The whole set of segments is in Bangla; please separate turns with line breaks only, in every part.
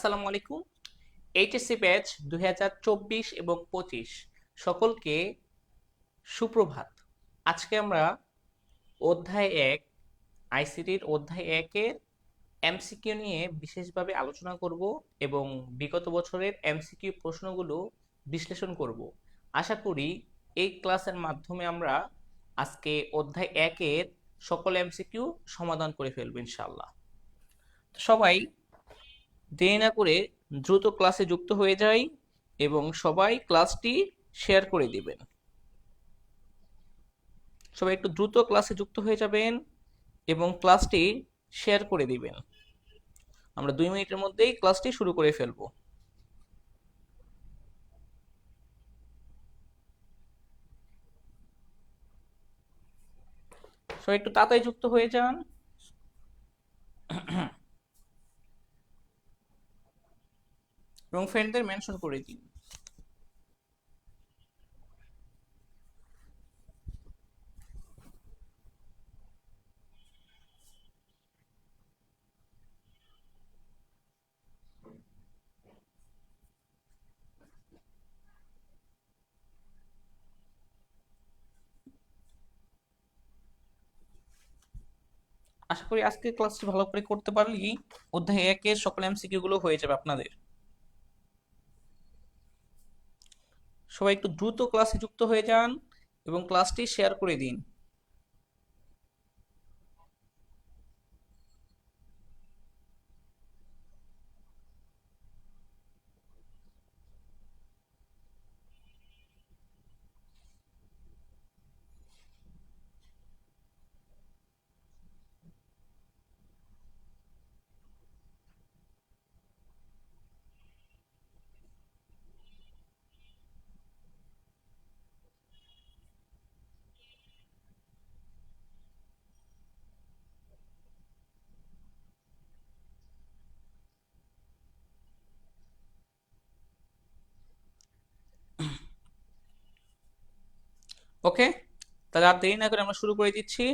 আসসালামু আলাইকুম। এইচএসসি ব্যাচ 2024 এবং 25 সকলকে সুপ্রভাত। আজকে আমরা অধ্যায় 1 আইসিটির অধ্যায় 1-এর এমসিকিউ নিয়ে বিশেষভাবে আলোচনা করব এবং বিগত বছরের এমসিকিউ প্রশ্নগুলো বিশ্লেষণ করব। আশা করি এই ক্লাসের মাধ্যমে আমরা আজকে অধ্যায় 1-এর সকল এমসিকিউ সমাধান করে ফেলব ইনশাআল্লাহ। সবাই দেরি না করে দ্রুত ক্লাসে যুক্ত হয়ে যাই এবং সবাই ক্লাসটি শেয়ার করে দিবেন। সবাই একটু দ্রুত ক্লাসে যুক্ত হয়ে যাবেন এবং ক্লাসটি শেয়ার করে দিবেন। আমরা 2 মিনিটের মধ্যেই ক্লাসটি শুরু করে ফেলব। সবাই একটু তাড়াতাড়ি যুক্ত হয়ে যান। এবং ফ্রেন্ডদের মেনশন করে দিন। আশা করি আজকে ক্লাসটি ভালো করে করতে পারলেই অধ্যায় 1-এর সকল এমসিকিউ গুলো হয়ে যাবে আপনাদের। সবাই একটু দ্রুত ক্লাসে যুক্ত হয়ে যান এবং ক্লাসটি শেয়ার করে দিন। ওকে, তাহলে আর দেরি না করে আমরা শুরু করে দিচ্ছি।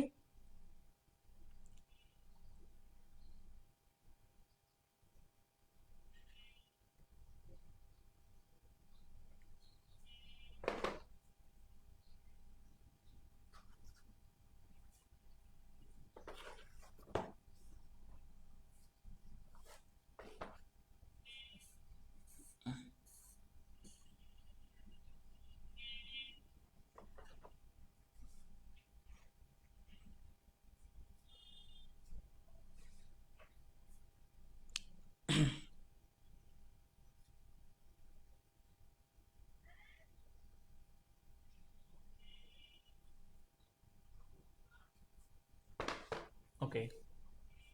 ওকে,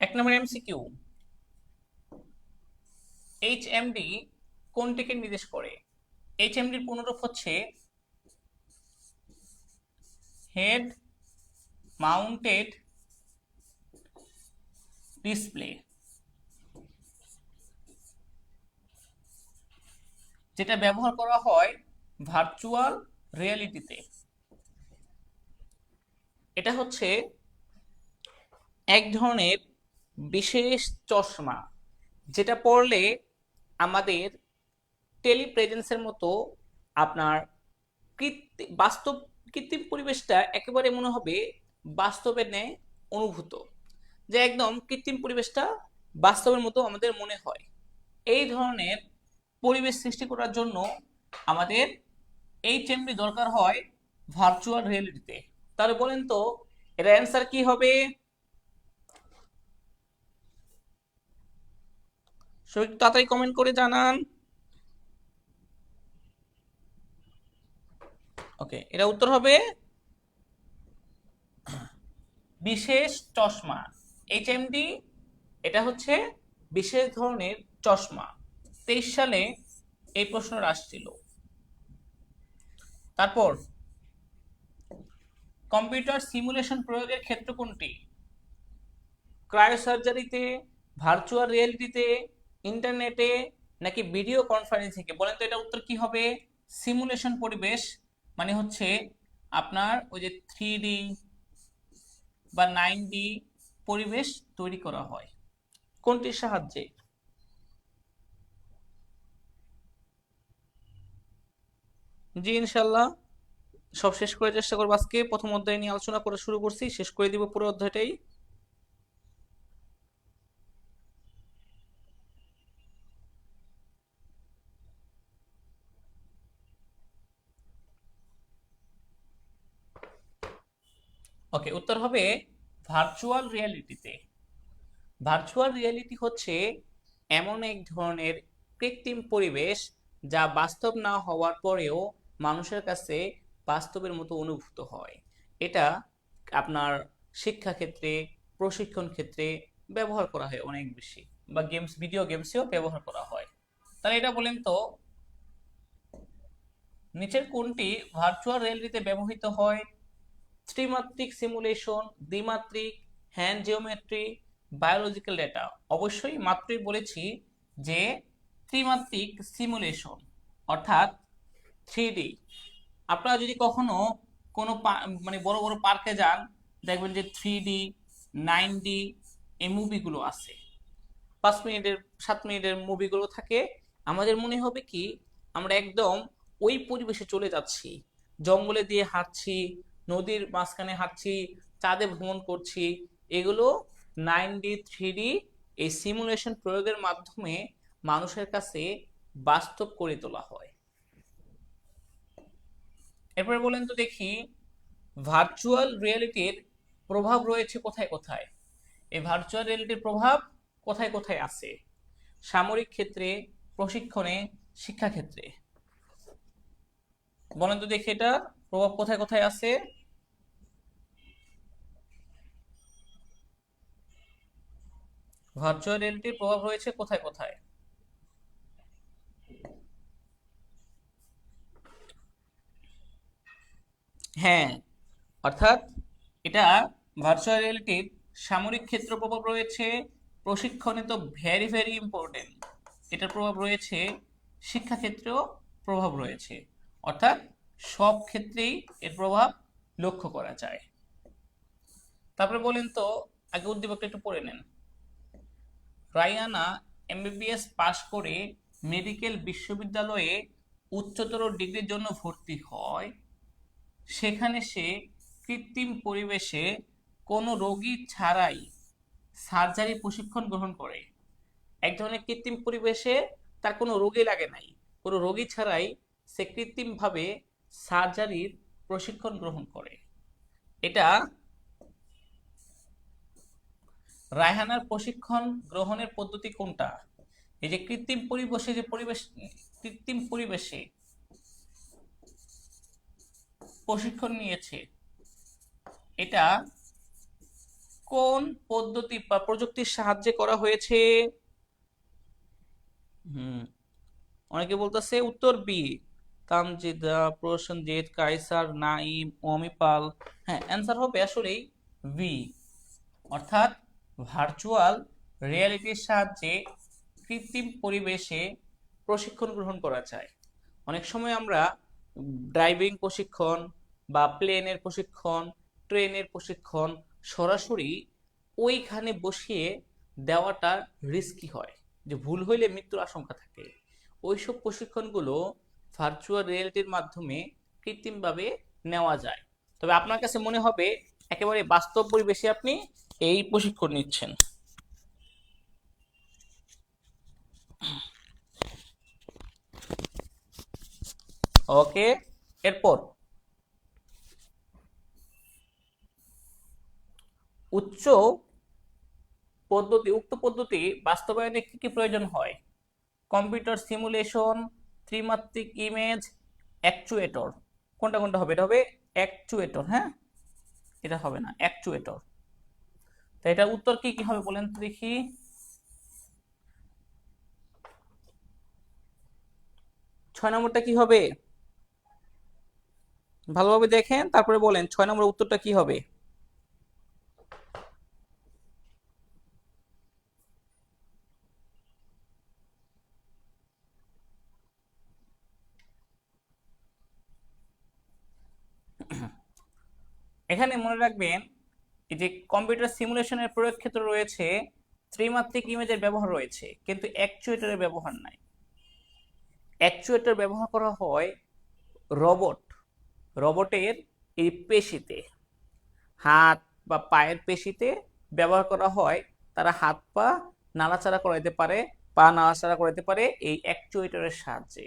1 নম্বর এমসিকিউ, এইচএমডি কোনটিকে নির্দেশ করে? এইচএমডির পূর্ণরূপ হচ্ছে হেড মাউন্টেড ডিসপ্লে, যেটা ব্যবহার করা হয় ভার্চুয়াল রিয়ালিটিতে। এটা হচ্ছে এক ধরনের বিশেষ চশমা, যেটা পরলে আমাদের টেলিপ্রেজেন্সের মতো আপনার বাস্তব কৃত্রিম পরিবেশটা একেবারে মনে হবে বাস্তবের ন্যায় অনুভূত, যে একদম কৃত্রিম পরিবেশটা বাস্তবের মতো আমাদের মনে হয়। এই ধরনের পরিবেশ সৃষ্টি করার জন্য আমাদের এইচএমডি দরকার হয় ভার্চুয়াল রিয়েলিটিতে। তাহলে বলেন তো এর অ্যান্সার কি হবে? সবাই একটু তাড়াতাড়ি কমেন্ট করে জানান। ওকে, এটা উত্তর হবে বিশেষ চশমা। এইচএমডি এটা হচ্ছে বিশেষ ধরনের চশমা। 23 সালে এই প্রশ্নটা আসছিল। তারপর কম্পিউটার সিমুলেশন প্রয়োগের ক্ষেত্র কোনটি? ক্রায়োসার্জারিতে, ভার্চুয়াল রিয়েলিটিতে, ইন্টারনেটে, নাকি ভিডিও কনফারেন্সিংয়ে? বলেন তো এটা উত্তর কি হবে? সিমুলেশন পরিবেশ মানে হচ্ছে আপনার ওই যে 3D বা 9D পরিবেশ তৈরি করা হয় কোনটির সাহায্যে? জি ইনশাল্লাহ সব শেষ করে চেষ্টা করবো। আজকে প্রথম অধ্যায় নিয়ে আলোচনা করে শুরু করছি, শেষ করে দিব পুরো অধ্যায়টাই। ওকে, উত্তর হবে ভার্চুয়াল রিয়ালিটিতে। ভার্চুয়াল রিয়েলিটি হচ্ছে এমন এক ধরনের কৃত্রিম পরিবেশ যা বাস্তব না হওয়ার পরেও মানুষের কাছে বাস্তবের মতো অনুভূত হয়। এটা আপনার শিক্ষাক্ষেত্রে, প্রশিক্ষণ ক্ষেত্রে ব্যবহার করা হয় অনেক বেশি, বা গেমস, ভিডিও গেমসেও ব্যবহার করা হয়। তাহলে এটা বলেন তো, নিচের কোনটি ভার্চুয়াল রিয়েলিটিতে ব্যবহৃত হয়? ত্রিমাত্রিক সিমুলেশন, দ্বিমাত্রিক, হ্যান্ড জিওমেট্রি, বায়োলজিক্যাল ডেটা। অবশ্যই মাত্রই বলেছি যে ত্রিমাত্রিক সিমুলেশন, অর্থাৎ 3D। আপনারা যদি কখনো কোনো মানে বড় বড় পার্কে যান, দেখবেন যে 3D, 9D এই মুভিগুলো আছে, 5 মিনিটের 7 মিনিটের মুভিগুলো থাকে। আমাদের মনে হবে কি আমরা একদম ওই পরিবেশে চলে যাচ্ছি, জঙ্গলে দিয়ে হাঁটছি, নদীর মাঝখানে হাঁটছি, চাঁদে ভ্রমণ করছি। এগুলো 9D, 3D এই সিমুলেশন প্রয়োগের মাধ্যমে মানুষের কাছে বাস্তব করে তোলা হয়। এরপরে বলেন তো দেখি, ভার্চুয়াল রিয়েলিটির প্রভাব রয়েছে কোথায় কোথায়? এই ভার্চুয়াল রিয়েলিটির প্রভাব কোথায় কোথায় আছে? সামরিক ক্ষেত্রে, প্রশিক্ষণে, শিক্ষাক্ষেত্রে। বলেন তো দেখি এটা প্রভাব কোথায় কোথায় আছে? ভার্চুয়াল রিয়েলিটির প্রভাব রয়েছে কোথায় কোথায়? হ্যাঁ, অর্থাৎ এটা ভার্চুয়াল রিয়েলিটির সামরিক ক্ষেত্র প্রভাব রয়েছে, প্রশিক্ষণে তো ভেরি ভেরি ইম্পর্টেন্ট, এটার প্রভাব রয়েছে, শিক্ষাক্ষেত্রেও প্রভাব রয়েছে। অর্থাৎ সব ক্ষেত্রেই এর প্রভাব লক্ষ্য করা যায়। তারপরে বলেন তো, আগে উদ্দীপকটা একটু পড়ে নেন। রায়ানা এমবিবিএস পাশ করে মেডিকেল বিশ্ববিদ্যালয়ে উচ্চতর ডিগ্রির জন্য ভর্তি হয়। সেখানে সে কৃত্রিম পরিবেশে কোনো রোগী ছাড়াই সার্জারি প্রশিক্ষণ গ্রহণ করে। এক ধরনের কৃত্রিম পরিবেশে, তার কোনো রোগী লাগে নাই, কোনো রোগী ছাড়াই সে কৃত্রিমভাবে সার্জারির প্রশিক্ষণ গ্রহণ করে। এটা রায়হানার প্রশিক্ষণ গ্রহণের পদ্ধতি কোনটা? এই যে কৃত্রিম পরিবেশে, যে পরিবেশ, কৃত্রিম পরিবেশে প্রশিক্ষণ নিয়েছে, এটা কোন পদ্ধতি বা প্রযুক্তির সাহায্যে করা হয়েছে? হুম, অনেকে বলতেছে উত্তর বি, তামজিদা, প্রসেনজিৎ, কায়সার, নাইম, অমিপাল। হ্যাঁ, অ্যান্সার হবে আসলেই বি, অর্থাৎ ভার্চুয়াল রিয়ালিটির সাহায্যে কৃত্রিম পরিবেশে প্রশিক্ষণ গ্রহণ করা যায়। অনেক সময় আমরা ড্রাইভিং প্রশিক্ষণ বা প্লেনের প্রশিক্ষণ, ট্রেনের প্রশিক্ষণ সরাসরি ওইখানে বসিয়ে দেওয়াটা রিস্কি হয়, যে ভুল হইলে মৃত্যুর আশঙ্কা থাকে। ওইসব প্রশিক্ষণগুলো ভার্চুয়াল রিয়েলিটির মাধ্যমে কৃত্রিমভাবে নেওয়া যায়। তবে আপনার কাছে মনে হবে একেবারে বাস্তব পরিবেশে আপনি এই প্রশিক্ষণ নিচ্ছেন। ওকে, এরপর উচ্চ পদ্ধতি, উক্ত পদ্ধতি বাস্তবায়নে কি কি প্রয়োজন হয়? কম্পিউটার সিমুলেশন, ত্রিমাত্রিক ইমেজ, অ্যাকচুয়েটর। কোনটা কোনটা হবে? এটা হবে অ্যাকচুয়েটর। হ্যাঁ, এটা হবে না, অ্যাকচুয়েটর। তো এটা উত্তর কি কি হবে বলেন তো দেখি। 6 নম্বরটা কি হবে? ভালোভাবে দেখেন, তারপরে বলেন 6 নম্বর উত্তরটা কি হবে। এখানে মনে রাখবেন, এই যে কম্পিউটার সিমুলেশনের প্রয়োগ ক্ষেত্র রয়েছে, ত্রিমাত্রিক ইমেজের ব্যবহার রয়েছে, কিন্তু অ্যাকচুয়েটরের ব্যবহার নাই। অ্যাকচুয়েটর ব্যবহার করা হয় রোবট, রোবটের এই পেশিতে, হাত বা পায়ের পেশিতে ব্যবহার করা হয়। তারা হাত পা নাড়াচাড়া করাইতে পারে, পা নাড়াচাড়া করাইতে পারে এই অ্যাকচুয়েটরের সাহায্যে।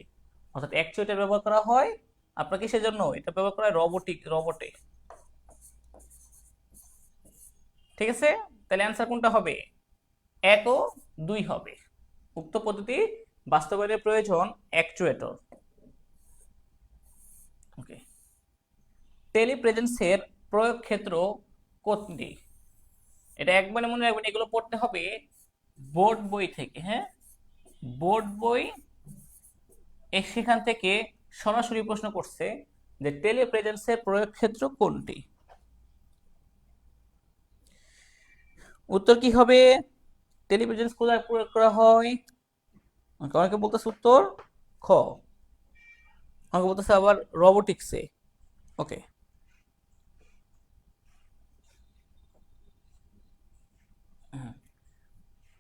অর্থাৎ অ্যাকচুয়েটর ব্যবহার করা হয় আপনার কিসের জন্য? এটা ব্যবহার করা হয় রোবটে। ঠিক আছে, তাহলে অ্যান্সার কোনটা হবে? 1 ও 2 হবে। উক্ত পদ্ধতি বাস্তবায়নের প্রয়োজন অ্যাকচুয়েটর। ওকে, টেলিপ্রেজেন্সের প্রয়োগ ক্ষেত্র কোনটি? এটা একবারে মনে রাখবেন, এগুলো পড়তে হবে বোর্ড বই থেকে। হ্যাঁ, বোর্ড বই সেখান থেকে সরাসরি প্রশ্ন করছে যে টেলিপ্রেজেন্সের প্রয়োগ ক্ষেত্র কোনটি। উত্তর কি হবে? টেলিপ্রেজেন্স কোথায় প্রয়োগ করা হয়? অনেকে বলতেছে উত্তর খ, অনেকে বলতেছে আবার রোবোটিক্সে। ওকে,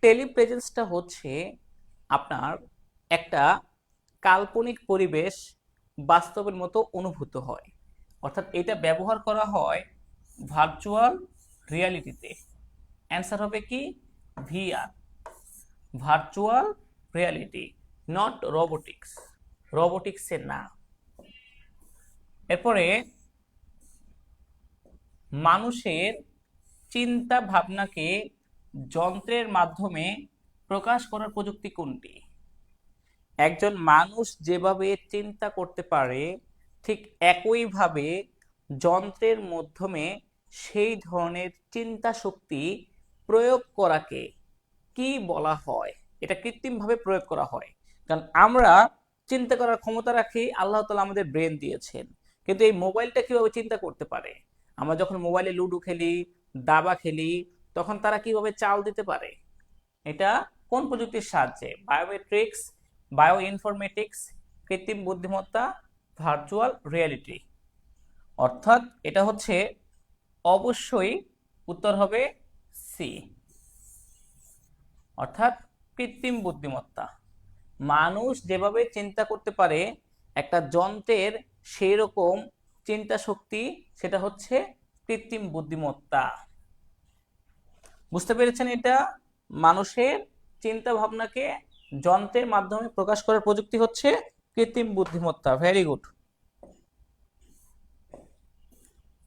টেলিপ্রেজেন্সটা হচ্ছে আপনার একটা কাল্পনিক পরিবেশ বাস্তবের মতো অনুভূত হয়। অর্থাৎ এটা ব্যবহার করা হয় ভার্চুয়াল রিয়ালিটিতে। অ্যান্সার হবে কি? VR, virtual reality, not robotics, রোবোটিক্সে না। এরপরে মানুষের চিন্তা ভাবনাকে যন্ত্রের মাধ্যমে প্রকাশ করার প্রযুক্তি কোনটি? একজন মানুষ যেভাবে চিন্তা করতে পারে ঠিক একইভাবে যন্ত্রের মাধ্যমে সেই ধরনের চিন্তা শক্তি প্রয়োগ করাকে কি বলা হয়? এটা কৃত্রিমভাবে প্রয়োগ করা হয়, কারণ আমরা চিন্তা করার ক্ষমতা রাখি, আল্লাহ তাআলা আমাদের ব্রেন দিয়েছেন। কিন্তু এই মোবাইলটা কিভাবে চিন্তা করতে পারে? আমরা যখন মোবাইলে লুডো খেলি, দাবা খেলি, তখন তারা কিভাবে চাল দিতে পারে? এটা কোন প্রযুক্তির সাহায্যে? বায়োমেট্রিক্স, বায়ো ইনফরমেটিক্স, কৃত্রিম বুদ্ধিমত্তা, ভার্চুয়াল রিয়েলিটি। অর্থাৎ এটা হচ্ছে অবশ্যই উত্তর হবে সি, অর্থাৎ কৃত্রিম বুদ্ধিমত্তা। মানুষ যেভাবে চিন্তা করতে পারে একটা যন্ত্রের সেই রকম চিন্তা শক্তি, সেটা হচ্ছে কৃত্রিম বুদ্ধিমত্তা। বুঝতে পেরেছেন? এটা মানুষের চিন্তা ভাবনাকে যন্ত্রের মাধ্যমে প্রকাশ করার প্রযুক্তি হচ্ছে কৃত্রিম বুদ্ধিমত্তা। Very good.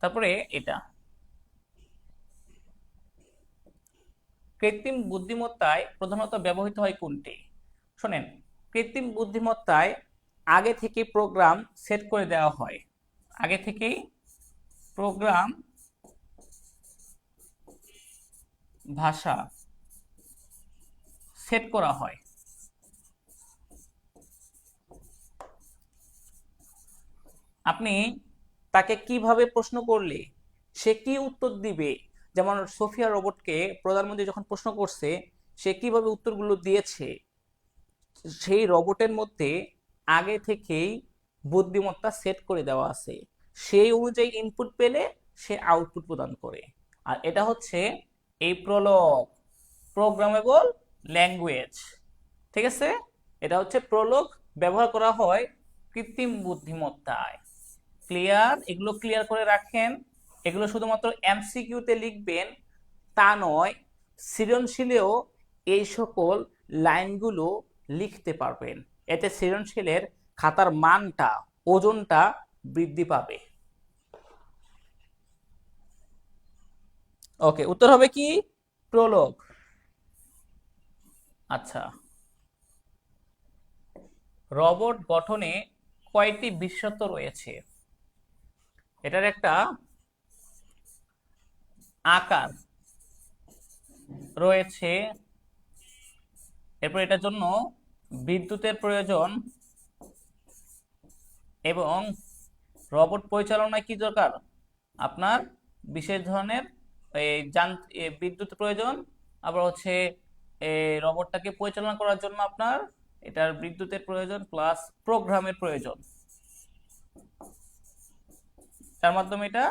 তারপরে এটা কৃত্রিম বুদ্ধিমত্তায় প্রধানত ব্যবহৃত হয় কোনটি? শোনেন, কৃত্রিম বুদ্ধিমত্তায় আগে থেকে প্রোগ্রাম সেট করে দেওয়া হয়, আগে থেকেই প্রোগ্রাম ভাষা সেট করা হয়। আপনি তাকে কিভাবে প্রশ্ন করলে সে কি উত্তর দিবে, যেমন সোফিয়া রোবটকে প্রধানমন্ত্রী যখন প্রশ্ন করছে সে কিভাবে উত্তরগুলো দিয়েছে, সেই রোবটের মধ্যে আগে থেকেই বুদ্ধিমত্তা সেট করে দেওয়া আছে। সেই অনুযায়ী ইনপুট পেলে সে আউটপুট প্রদান করে। আর এটা হচ্ছে এই প্রলগ, প্রোগ্রামেবল ল্যাঙ্গুয়েজ। ঠিক আছে, এটা হচ্ছে প্রলগ, ব্যবহার করা হয় কৃত্রিম বুদ্ধিমত্তায়। ক্লিয়ার? এগুলো ক্লিয়ার করে রাখেন। এগুলো শুধুমাত্র এমসিকিউতে লিখবেন তা নয়, সৃজনশীলেও এই সকল লাইনগুলো লিখতে পারবেন। এতে সৃজনশীলের খাতার মানটা, ওজনটা বৃদ্ধি পাবে। ওকে, উত্তর হবে কি? প্রোলগ। আচ্ছা, রোবট গঠনে কয়টি বিশেষত্ব রয়েছে? এটার একটা আকার রয়েছে, এরপর এটার জন্য বিদ্যুতের প্রয়োজন, এবং রোবট পরিচালনায় কি দরকার? আপনার বিশেষ ধরনের বিদ্যুৎ প্রয়োজন। আবার হচ্ছে রোবটটাকে পরিচালনা করার জন্য আপনার এটার বিদ্যুতের প্রয়োজন প্লাস প্রোগ্রামের প্রয়োজন, তার মাধ্যমে এটা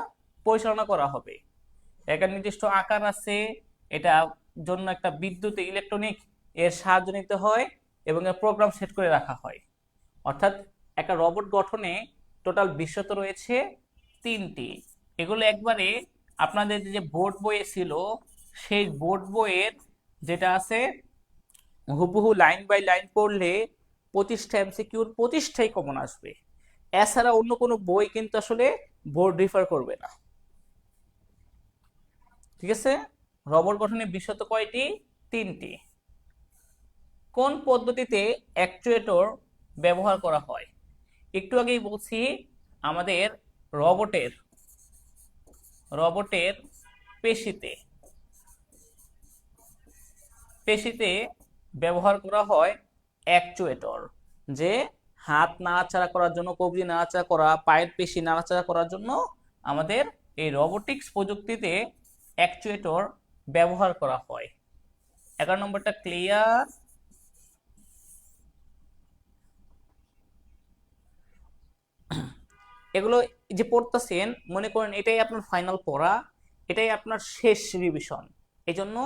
পরিচালনা করা হবে। একটা নির্দিষ্ট আকার আছে, এটা জন্য একটা বিদ্যুৎ ইলেকট্রনিক এর সাহায্য নিতে হয় এবং এর প্রোগ্রাম সেট করে রাখা হয়। অর্থাৎ একটা রোবট গঠনে টোটাল বিশ্বত রয়েছে 3টি। এগুলো একবারে আপনাদের যে বোর্ড বইয়ে ছিল সেই বোর্ড বইয়ের যেটা আছে হুবহু লাইন বাই লাইন পড়লে 25টা এমসিকিউর 25টাই কমন আসবে। এছাড়া অন্য কোনো বই কিন্তু আসলে বোর্ড রিফার করবে না। ঠিক আছে। রবট গঠনের বিশ্বত কয়টি? 3টি। কোন পদ্ধতিতে অ্যাকচুয়েটর ব্যবহার করা হয়? একটু আগেই বলছি আমাদের রবটের রবটের পেশিতে পেশিতে ব্যবহার করা হয় অ্যাকচুয়েটর, যে হাত নাড়াচাড়া করার জন্য, কবজি নাড়াচাড়া করা, পায়ের পেশি নাড়াচাড়া করার জন্য আমাদের এই রোবোটিক্স প্রযুক্তিতে অ্যাকচুয়েটর ব্যবহার করা হয়। 11 নম্বরটা ক্লিয়ার? এগুলো যে পড়তেছেন মনে করেন এটাই আপনার ফাইনাল পড়া, এটাই আপনার শেষ রিভিশন। এজন্য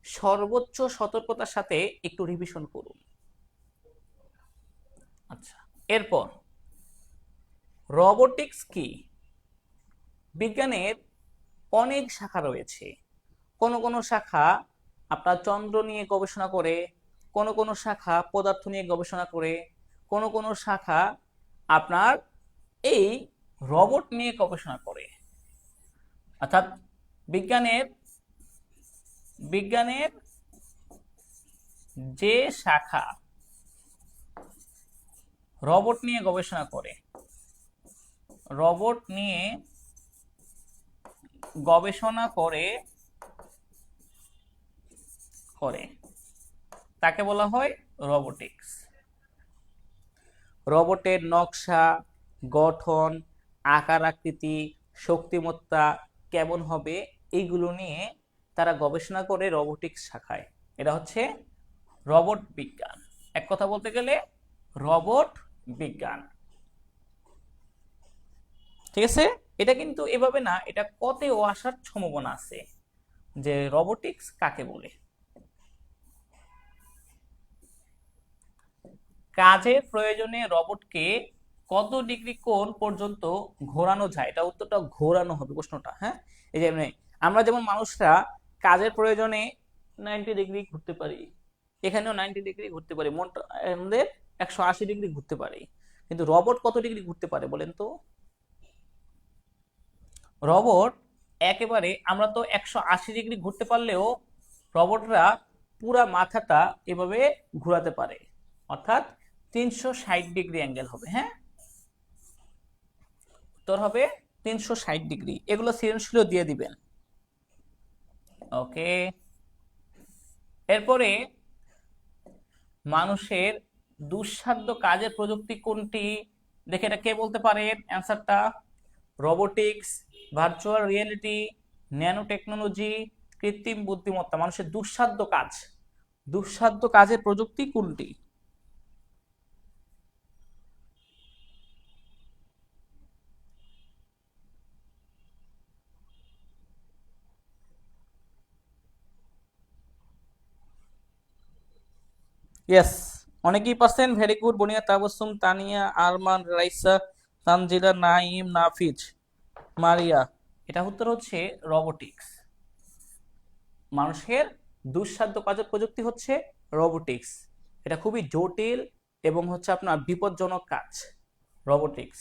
সর্বোচ্চ সতর্কতার সাথে একটু রিভিশন করুন। আচ্ছা, এরপর রোবোটিক্স কি? বিজ্ঞানের অনেক শাখা রয়েছে। কোন শাখা আপনার চন্দ্র নিয়ে গবেষণা করে, কোন শাখা পদার্থ নিয়ে গবেষণা করে, কোন শাখা আপনার এই রোবট নিয়ে গবেষণা করে। অর্থাৎ বিজ্ঞানের বিজ্ঞানের যে শাখা রোবট নিয়ে গবেষণা করে, রোবট নিয়ে গবেষণা করে করে তাকে বলা হয় রোবোটিক্স। রোবটের নকশা, গঠন, আকার আকৃতি, শক্তিমত্তা কেমন হবে এইগুলো নিয়ে তারা গবেষণা করে রোবোটিক্স শাখায়। এটা হচ্ছে রোবট বিজ্ঞান। এক কথা বলতে গেলে রোবট বিজ্ঞান। ঠিক আছে। এটা কিন্তু এভাবে না, এটা কতেও আসার সম্ভাবনা আছে যে রোবোটিক্স কাকে বলে। কাজের প্রয়োজনে রোবটকে কত ডিগ্রি কোণ পর্যন্ত ঘোরানো যায়? এটা উত্তরটা ঘোরানো হবে প্রশ্নটা। হ্যাঁ, এই যে আমরা যেমন মানুষরা কাজের প্রয়োজনে 90 ডিগ্রি ঘুরতে পারি, এখানেও 90 ডিগ্রি ঘুরতে পারি, মনটা আমাদের 180 ডিগ্রি ঘুরতে পারি, কিন্তু রোবট কত ডিগ্রি ঘুরতে পারে বলেন তো? রোবট একেবারে, আমরা তো 180 ডিগ্রি ঘুরতে পারলেও রোবটরা পুরা মাথাটা এভাবে ঘোরাতে পারে, অর্থাৎ 360 ডিগ্রি অ্যাঙ্গেল হবে। হ্যাঁ, উত্তর হবে 360 ডিগ্রি। এগুলো সৃজনশীল দিয়ে দিবেন। ওকে, এরপরে মানুষের দুঃসাধ্য কাজের প্রযুক্তি কোনটি? দেখে এটা কে বলতে পারেন অ্যান্সারটা? Robotics, virtual reality, nano technology, কৃত্রিম বুদ্ধিমত্তা। মানুষের দুঃসাধ্য কাজের প্রযুক্তি কোনটি? ইয়েস, অনেকেই পাচ্ছেন। Very good. বনিয়া, তাবাসসুম, তানিয়া, আরমান, রাইসা, তানজিলা, নাইম, নাফিজ, মারিয়া। এটা উত্তর হচ্ছে রোবোটিক্স। মানুষের দুঃসাধ্য কাজের প্রযুক্তি হচ্ছে রোবোটিক্স। এটা খুবই জটিল এবং হচ্ছে আপনার বিপজ্জনক কাজ রোবোটিক্স।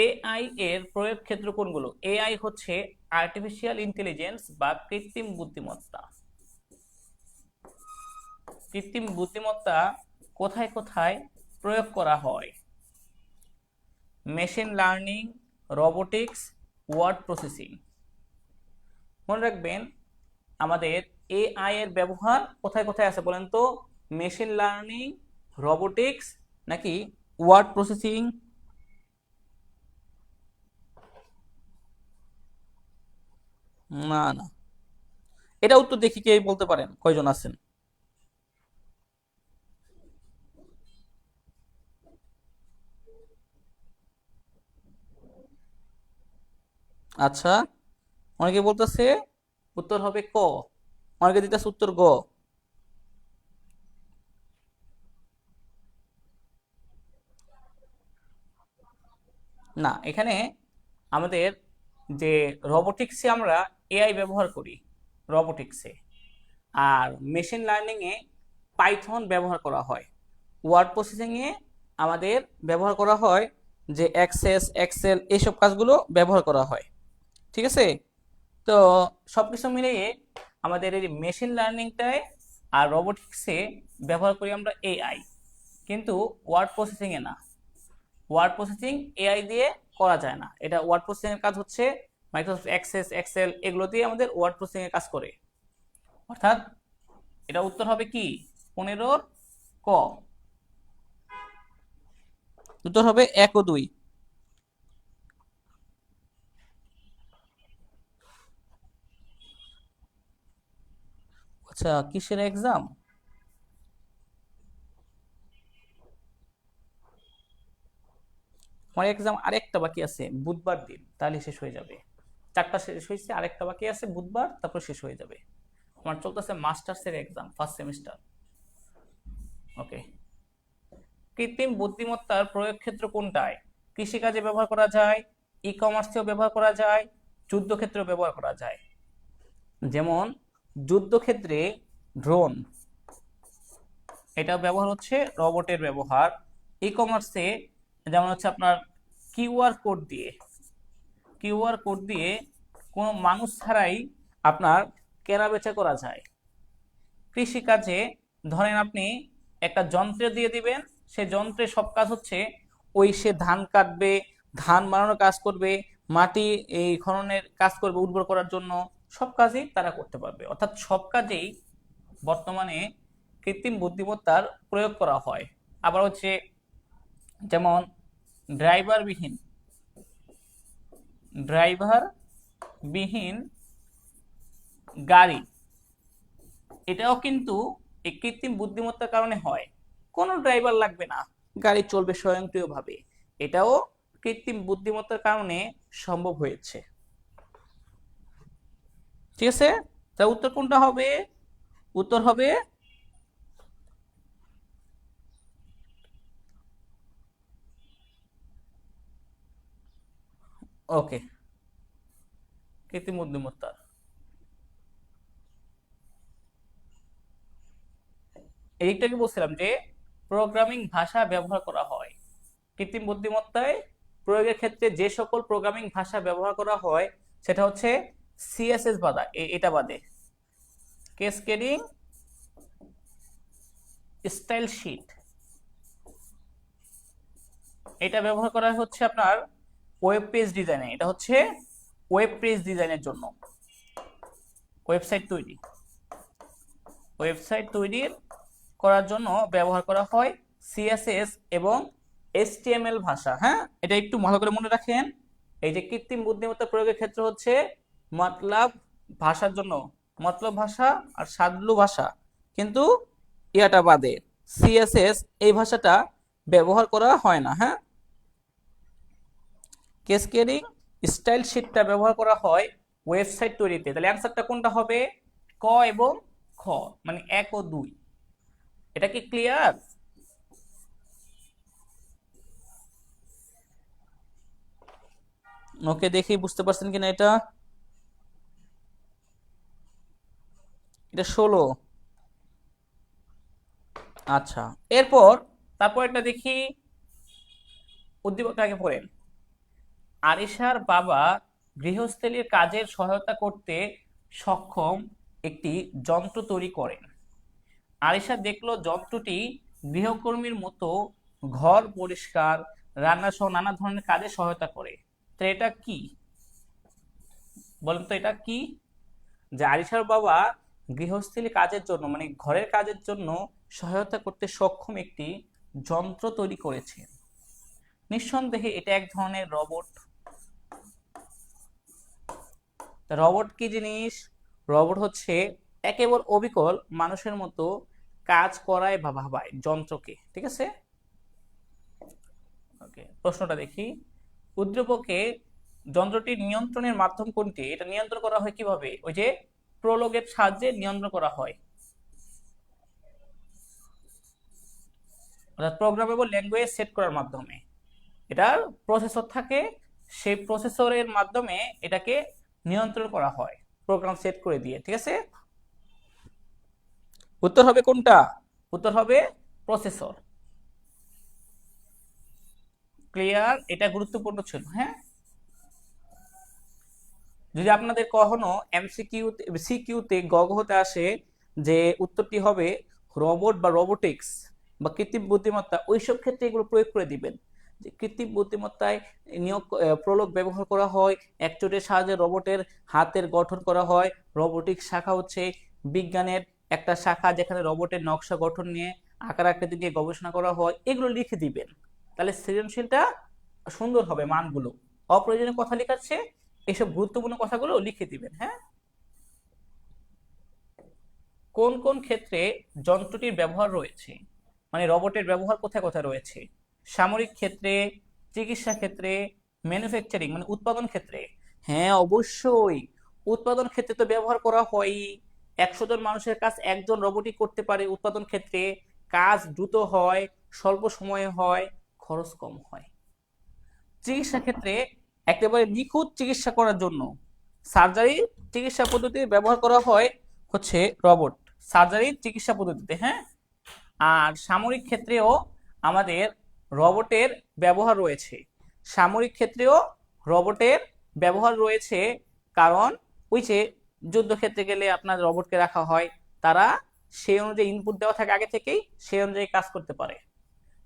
এআই এর প্রয়োগ ক্ষেত্র কোনগুলো? এআই হচ্ছে আর্টিফিশিয়াল ইন্টেলিজেন্স বা কৃত্রিম বুদ্ধিমত্তা। কৃত্রিম বুদ্ধিমত্তা কোথায় কোথায় প্রয়োগ করা হয়? Machine learning, robotics, word processing. মনে রাখবেন আমাদের এআই এর ব্যবহার কোথায় কোথায় আছে বলেন তো? মেশিন লার্নিং, রোবোটিক্স, নাকি ওয়ার্ড প্রসেসিং? না না, এটা উত্তর দেখি কে বলতে পারেন, কয়জন আছেন? আচ্ছা, অনেকে বলতেছে উত্তর হবে ক, অনেকে দিতেছে উত্তর গ। না, এখানে আমাদের যে রোবোটিক্সে আমরা এআই ব্যবহার করি রোবোটিক্সে, আর মেশিন লার্নিং এ পাইথন ব্যবহার করা হয়। ওয়ার্ড প্রসেসিং এ আমাদের ব্যবহার করা হয় যে অ্যাক্সেস, এক্সেল, এইসব কাজগুলো ব্যবহার করা হয়। ঠিক আছে? তো সবকিছু মিলিয়ে আমাদের এই মেশিন লার্নিংটায় আর রোবোটিক্সে ব্যবহার করি আমরা এআই, কিন্তু ওয়ার্ড প্রসেসিং এ না। ওয়ার্ড প্রসেসিং এআই দিয়ে করা যায় না। এটা ওয়ার্ড প্রসেসিং এর কাজ হচ্ছে মাইক্রোসফট এক্সেস, এক্সেল, এগুলো দিয়ে আমাদের ওয়ার্ড প্রসেসিং এর কাজ করে। অর্থাৎ এটা উত্তর হবে কি 15 ক। উত্তর হবে 1 ও 2। আচ্ছা, কিসের এক্সাম? আমার এক্সাম আরেকটা বাকি আছে বুধবার দিন, তাহলে শেষ হয়ে যাবে। 4টা শেষ হয়েছে, আরেকটা বাকি আছে বুধবার, তারপর শেষ হয়ে যাবে। আমার চলতেছে মাস্টার্সের এক্সাম, ফার্স্ট সেমিস্টার। ওকে। কৃত্রিম বুদ্ধিমত্তার প্রয়োগ ক্ষেত্র কোনটায়? কৃষিকাজে ব্যবহার করা যায়, ই কমার্সেও ব্যবহার করা যায়, যুদ্ধক্ষেত্রেও ব্যবহার করা যায়। যেমন যুদ্ধক্ষেত্রে ড্রোন, এটা ব্যবহার হচ্ছে রোবটের ব্যবহার। ই কমার্সে যেমন হচ্ছে আপনার কিউআর কোড দিয়ে কোনো মানুষ ছাড়াই আপনার কেনা বেচা করা যায়। কৃষিকাজে ধরেন আপনি একটা যন্ত্র দিয়ে দিবেন, সে যন্ত্রে সব কাজ হচ্ছে, ওই সে ধান কাটবে, ধান বানানোর কাজ করবে, মাটি এই খননের কাজ করবে উর্বর করার জন্য, সব কাজই তারা করতে পারবে। অর্থাৎ সব কাজেই বর্তমানে কৃত্রিম বুদ্ধিমত্তার প্রয়োগ করা হয়। আবার হচ্ছে যেমন ড্রাইভারবিহীন ড্রাইভারবিহীন গাড়ি, এটাও কিন্তু এই কৃত্রিম বুদ্ধিমত্তার কারণে হয়। কোনো ড্রাইভার লাগবে না, গাড়ি চলবে স্বয়ংক্রিয়ভাবে। এটাও কৃত্রিম বুদ্ধিমত্তার কারণে সম্ভব হয়েছে। ঠিক আছে? তা উত্তর কোনটা হবে? উত্তর হবে ওকে, কৃত্রিম বুদ্ধিমত্তার। এইটাকে বলছিলাম যে প্রোগ্রামিং ভাষা ব্যবহার করা হয় কৃত্রিম বুদ্ধিমত্তায় প্রয়োগের ক্ষেত্রে। যে সকল প্রোগ্রামিং ভাষা ব্যবহার করা হয় সেটা হচ্ছে সিএসএস বাদে, এটা বাদে ক্যাসকেডিং স্টাইল শীট, এটা ব্যবহার করা হচ্ছে আপনার ওয়েব পেজ ডিজাইনে। এটা হচ্ছে ওয়েব পেজ ডিজাইনের জন্য, ওয়েবসাইট তৈরি ওয়েবসাইট তৈরির করার জন্য ব্যবহার করা হয় সিএসএস এবং এইচটিএমএল ভাষা। হ্যাঁ, এটা একটু ভালো করে মনে রাখেন। এই যে কৃত্রিম বুদ্ধিমত্তা প্রয়োগের ক্ষেত্র হচ্ছে মতলব ভাষার জন্য, মতলব ভাষা আর সাদলু ভাষা, কিন্তু ইয়াটা বাদে সিএসএস এই ভাষাটা ব্যবহার করা হয় না। হ্যাঁ, ক্যাসকেডিং স্টাইল শীটটা ব্যবহার করা হয় ওয়েবসাইট তৈরিতে। তাহলে অ্যান্সারটা কোনটা হবে? ক এবং খ, মানে 1 ও 2। এটা কি ক্লিয়ার? ওকে, দেখি বুঝতে পারছেন কিনা। এটা এটা 16। আচ্ছা, তারপর একটা দেখি, উদ্দীপকটা আগে পড়েন। আরিশার বাবা গৃহস্থলীর কাজের সহায়তা করতে সক্ষম একটি যন্ত্র তৈরি করেন। আরিশা দেখলো যন্ত্রটি গৃহকর্মীর মতো ঘর পরিষ্কার, রান্না সহ নানা ধরনের কাজে সহায়তা করে। তো এটা কি? বলেন তো এটা কি? যে আরিশার বাবা গৃহস্থলী কাজের জন্য, মানে ঘরের কাজের জন্য সহায়তা করতে সক্ষম একটি যন্ত্র তৈরি করেছে। নিঃসন্দেহে এটা এক ধরনের রোবট। রোবট কি জিনিস? রোবট হচ্ছে একেবারে অবিকল মানুষের মতো কাজ করায় বা ভাবায় যন্ত্রকে। ঠিক আছে? ওকে, প্রশ্নটা দেখি। উদ্দীপকে যন্ত্রটির নিয়ন্ত্রণের মাধ্যম কোনটি? এটা নিয়ন্ত্রণ করা হয় কিভাবে? ওই যে প্রোলগের সাহায্যে নিয়ন্ত্রণ করা হয়, অর্থাৎ প্রোগ্রামেবল ল্যাঙ্গুয়েজ সেট করার মাধ্যমে। এটার প্রসেসর থাকে, সেই প্রসেসরের মাধ্যমে এটাকে নিয়ন্ত্রণ করা হয় প্রোগ্রাম সেট করে দিয়ে। ঠিক আছে, উত্তর হবে কোনটা? উত্তর হবে প্রসেসর। ক্লিয়ার? এটা গুরুত্বপূর্ণ ছিল। হ্যাঁ, যদি আপনাদের কখনো এমসিকিউ সিকিউতে গগহতে আসে যে উত্তরটি হবে রোবট বা রোবোটিক্স বা কৃত্রিম বুদ্ধিমত্তা, ওইসব ক্ষেত্রে এগুলো প্রয়োগ করে দিবেন যে কৃত্রিম বুদ্ধিমত্তায় নিয়োগ প্রলোগ ব্যবহার করা হয়, একচোটের সাহায্যে রোবটের হাতের গঠন করা হয়। রোবোটিক্স শাখা হচ্ছে বিজ্ঞানের একটা শাখা যেখানে রোবটের নকশা গঠন নিয়ে আকার আকৃতি নিয়ে গবেষণা করা হয়। এগুলো লিখে দিবেন, তাহলে সৃজনশীলটা সুন্দর হবে। মানগুলো অপ্রয়োজনীয় কথা লেখাচ্ছে, এইসব গুরুত্বপূর্ণ কথাগুলো লিখে দিবেন। হ্যাঁ, কোন কোন ক্ষেত্রে যন্ত্রটির ব্যবহার রয়েছে, মানে রোবটের ব্যবহার কোথায় কোথায় রয়েছে? সামরিক ক্ষেত্রে, চিকিৎসা ক্ষেত্রে, ম্যানুফ্যাকচারিং মানে উৎপাদন ক্ষেত্রে। হ্যাঁ অবশ্যই, উৎপাদন ক্ষেত্রে তো ব্যবহার করা হয়ই। 100 জন মানুষের কাজ একজন রোবটই করতে পারে উৎপাদন ক্ষেত্রে। কাজ দ্রুত হয়, স্বল্প সময়ে হয়, খরচ কম হয়। চিকিৎসা ক্ষেত্রে একেবারে নিখুঁত চিকিৎসা করার জন্য সার্জারি চিকিৎসা পদ্ধতি ব্যবহার করা হয় হচ্ছে রোবট সার্জারি চিকিৎসা পদ্ধতিতে। হ্যাঁ, আর সামরিক ক্ষেত্রেও আমাদের রোবটের ব্যবহার রয়েছে। সামরিক ক্ষেত্রেও রোবটের ব্যবহার রয়েছে, কারণ ওই যে যুদ্ধক্ষেত্রে গেলে আপনার রোবটকে রাখা হয়, তারা সেই অনুযায়ী ইনপুট দেওয়া থাকে আগে থেকেই, সেই অনুযায়ী কাজ করতে পারে।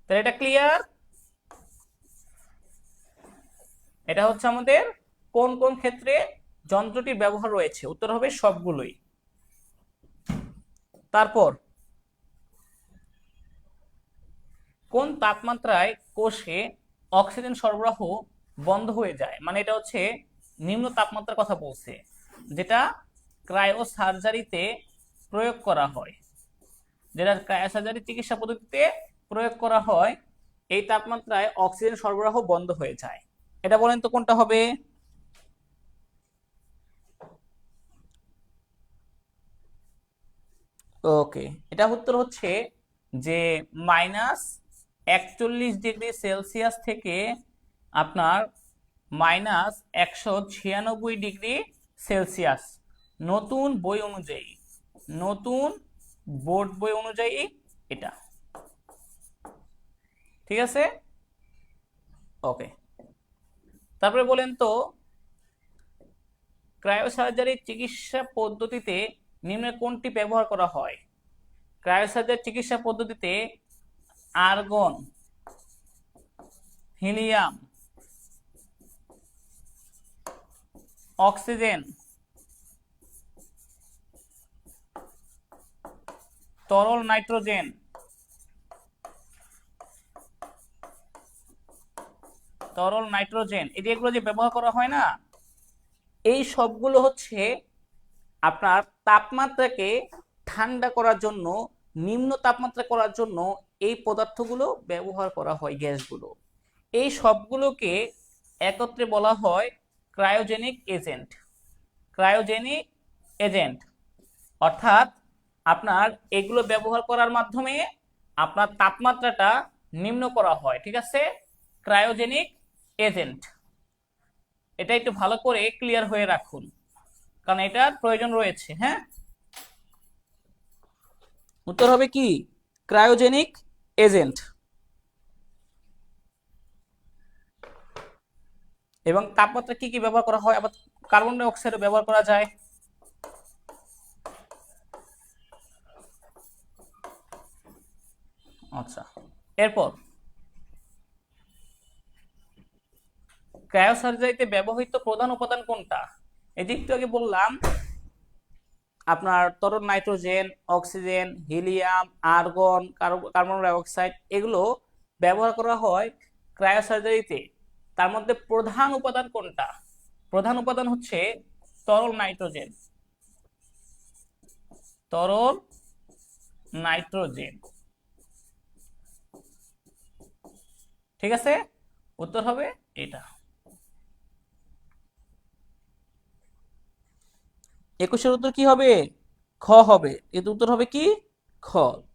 তাহলে এটা ক্লিয়ার? এটা হচ্ছে আমাদের কোন কোন ক্ষেত্রে যন্ত্রটির ব্যবহার রয়েছে, উত্তর হবে সবগুলোই। তারপর কোন তাপমাত্রায় কোষে অক্সিজেন সরবরাহ বন্ধ হয়ে যায়, মানে এটা হচ্ছে নিম্ন তাপমাত্রার কথা বলছে, যেটা ক্রায়ো সার্জারিতে প্রয়োগ করা হয়, যেটা ক্রায়ো সার্জারি চিকিৎসা পদ্ধতিতে প্রয়োগ করা হয়। এই তাপমাত্রায় অক্সিজেন সরবরাহ বন্ধ হয়ে যায়, এটা বলেন তো কোনটা হবে? ওকে, এটা উত্তর হচ্ছে যে -41°C থেকে আপনার -196°C, নতুন বই অনুযায়ী, নতুন বোর্ড বই অনুযায়ী এটা। ঠিক আছে, ওকে। তারপরে বলেন তো ক্রায়োসার্জারি চিকিৎসা পদ্ধতিতে নিম্নের কোনটি ব্যবহার করা হয়? ক্রায়োসার্জারি চিকিৎসা পদ্ধতিতে আর্গন, হিলিয়াম, অক্সিজেন, তরল নাইট্রোজেন, এই যে এগুলো যে ব্যবহার করা হয় না, এই সবগুলো হচ্ছে আপনার তাপমাত্রাকে ঠান্ডা করার জন্য, নিম্ন তাপমাত্রা করার জন্য এই পদার্থগুলো ব্যবহার করা হয়, গ্যাসগুলো। এই সবগুলোকে একত্রে বলা হয় ক্রায়োজেনিক এজেন্ট। ক্রায়োজেনিক এজেন্ট অর্থাৎ আপনার এগুলো ব্যবহার করার মাধ্যমে আপনার তাপমাত্রাটা নিম্ন করা হয়। ঠিক আছে, ক্রায়োজেনিক এজেন্ট, এটা একটু ভালো করে ক্লিয়ার হয়ে রাখুন, কারণ এটার প্রয়োজন রয়েছে। হ্যাঁ, উত্তর হবে কি? Cryogenic agent. এবং তাপমাত্রা কি কি ব্যবহার করা হয়? আবার কার্বন ডাই অক্সাইডও ব্যবহার করা যায়। আচ্ছা, এরপর ক্রায়োসার্জারিতে ব্যবহৃত প্রধান উপাদান কোনটা? এটি একটু আগে বললাম, আপনার তরল nitrogen, oxygen, helium, argon, carbon dioxide, এগুলো ব্যবহার করা হয় ক্রায়োসার্জারিতে। তার মধ্যে প্রধান উপাদান কোনটা? প্রধান উপাদান হচ্ছে তরল নাইট্রোজেন, তরল নাইট্রোজেন। ঠিক আছে, উত্তর হবে এটা। 21-এর উত্তর কি হবে? খ হবে। এর উত্তর হবে কি? খ,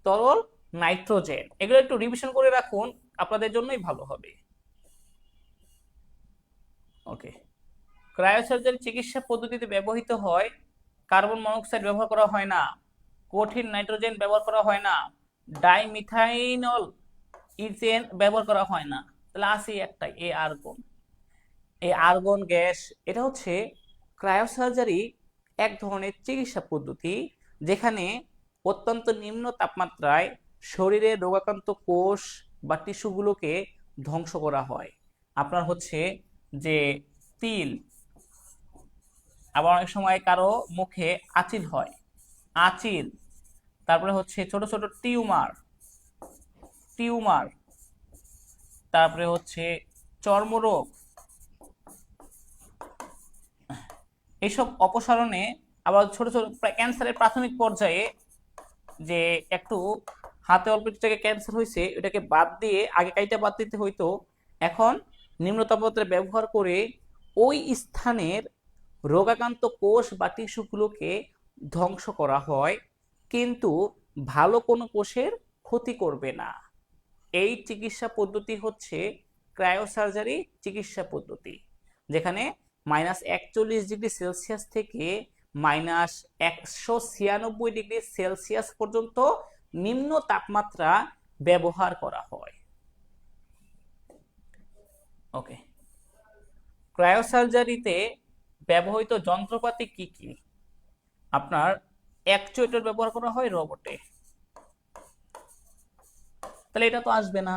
তরল নাইট্রোজেন। এগুলো একটু রিভিশন করে রাখুন, আপনাদের জন্যই ভালো হবে। ওকে, ক্রায়োসার্জারি চিকিৎসা পদ্ধতিতে ব্যবহৃত হয় কার্বন মনোক্সাইড ব্যবহার করা হয় না, কঠিন নাইট্রোজেন ব্যবহার করা হয় না, ডাইমিথাইনল ইথেন ব্যবহার করা হয় না। তাহলে আসি একটা আর্গন। এই আর্গন গ্যাস এটা হচ্ছে ক্রায়োসার্জারি এক ধরনের চিকিৎসা পদ্ধতি যেখানে অত্যন্ত নিম্ন তাপমাত্রায় শরীরের রোগাক্রান্ত কোষ বা টিস্যুগুলোকে ধ্বংস করা হয়। আপনার হচ্ছে যে তিল, আবার অনেক সময় কারো মুখে আঁচিল হয়, আঁচিল, তারপরে হচ্ছে ছোট ছোট টিউমার, টিউমার, তারপরে হচ্ছে চর্মরোগ, এইসব অপসারণে, আবার ছোট ছোট ক্যান্সারের প্রাথমিক পর্যায়ে যে একটু হাতে অল্প একটু জায়গায় ক্যান্সার হয়েছে এটাকে বাদ দিয়ে, আগে কাইটা বাদ দিতে হইতো, এখন নিম্ন তাপমাত্রা ব্যবহার করে ওই স্থানের রোগাক্রান্ত কোষ বা টিস্যুগুলোকে ধ্বংস করা হয়, কিন্তু ভালো কোনো কোষের ক্ষতি করবে না। এই চিকিৎসা পদ্ধতি হচ্ছে ক্রায়োসার্জারি চিকিৎসা পদ্ধতি, যেখানে -41°C থেকে -196°C পর্যন্ত নিম্ন তাপমাত্রা ব্যবহার করা হয়। ওকে, ক্রায়োসার্জারিতে ব্যবহৃত যন্ত্রপাতি কি কি? আপনার অ্যাকচুয়েটর ব্যবহার করা হয় রোবটে, তাহলে এটা তো আসবে না।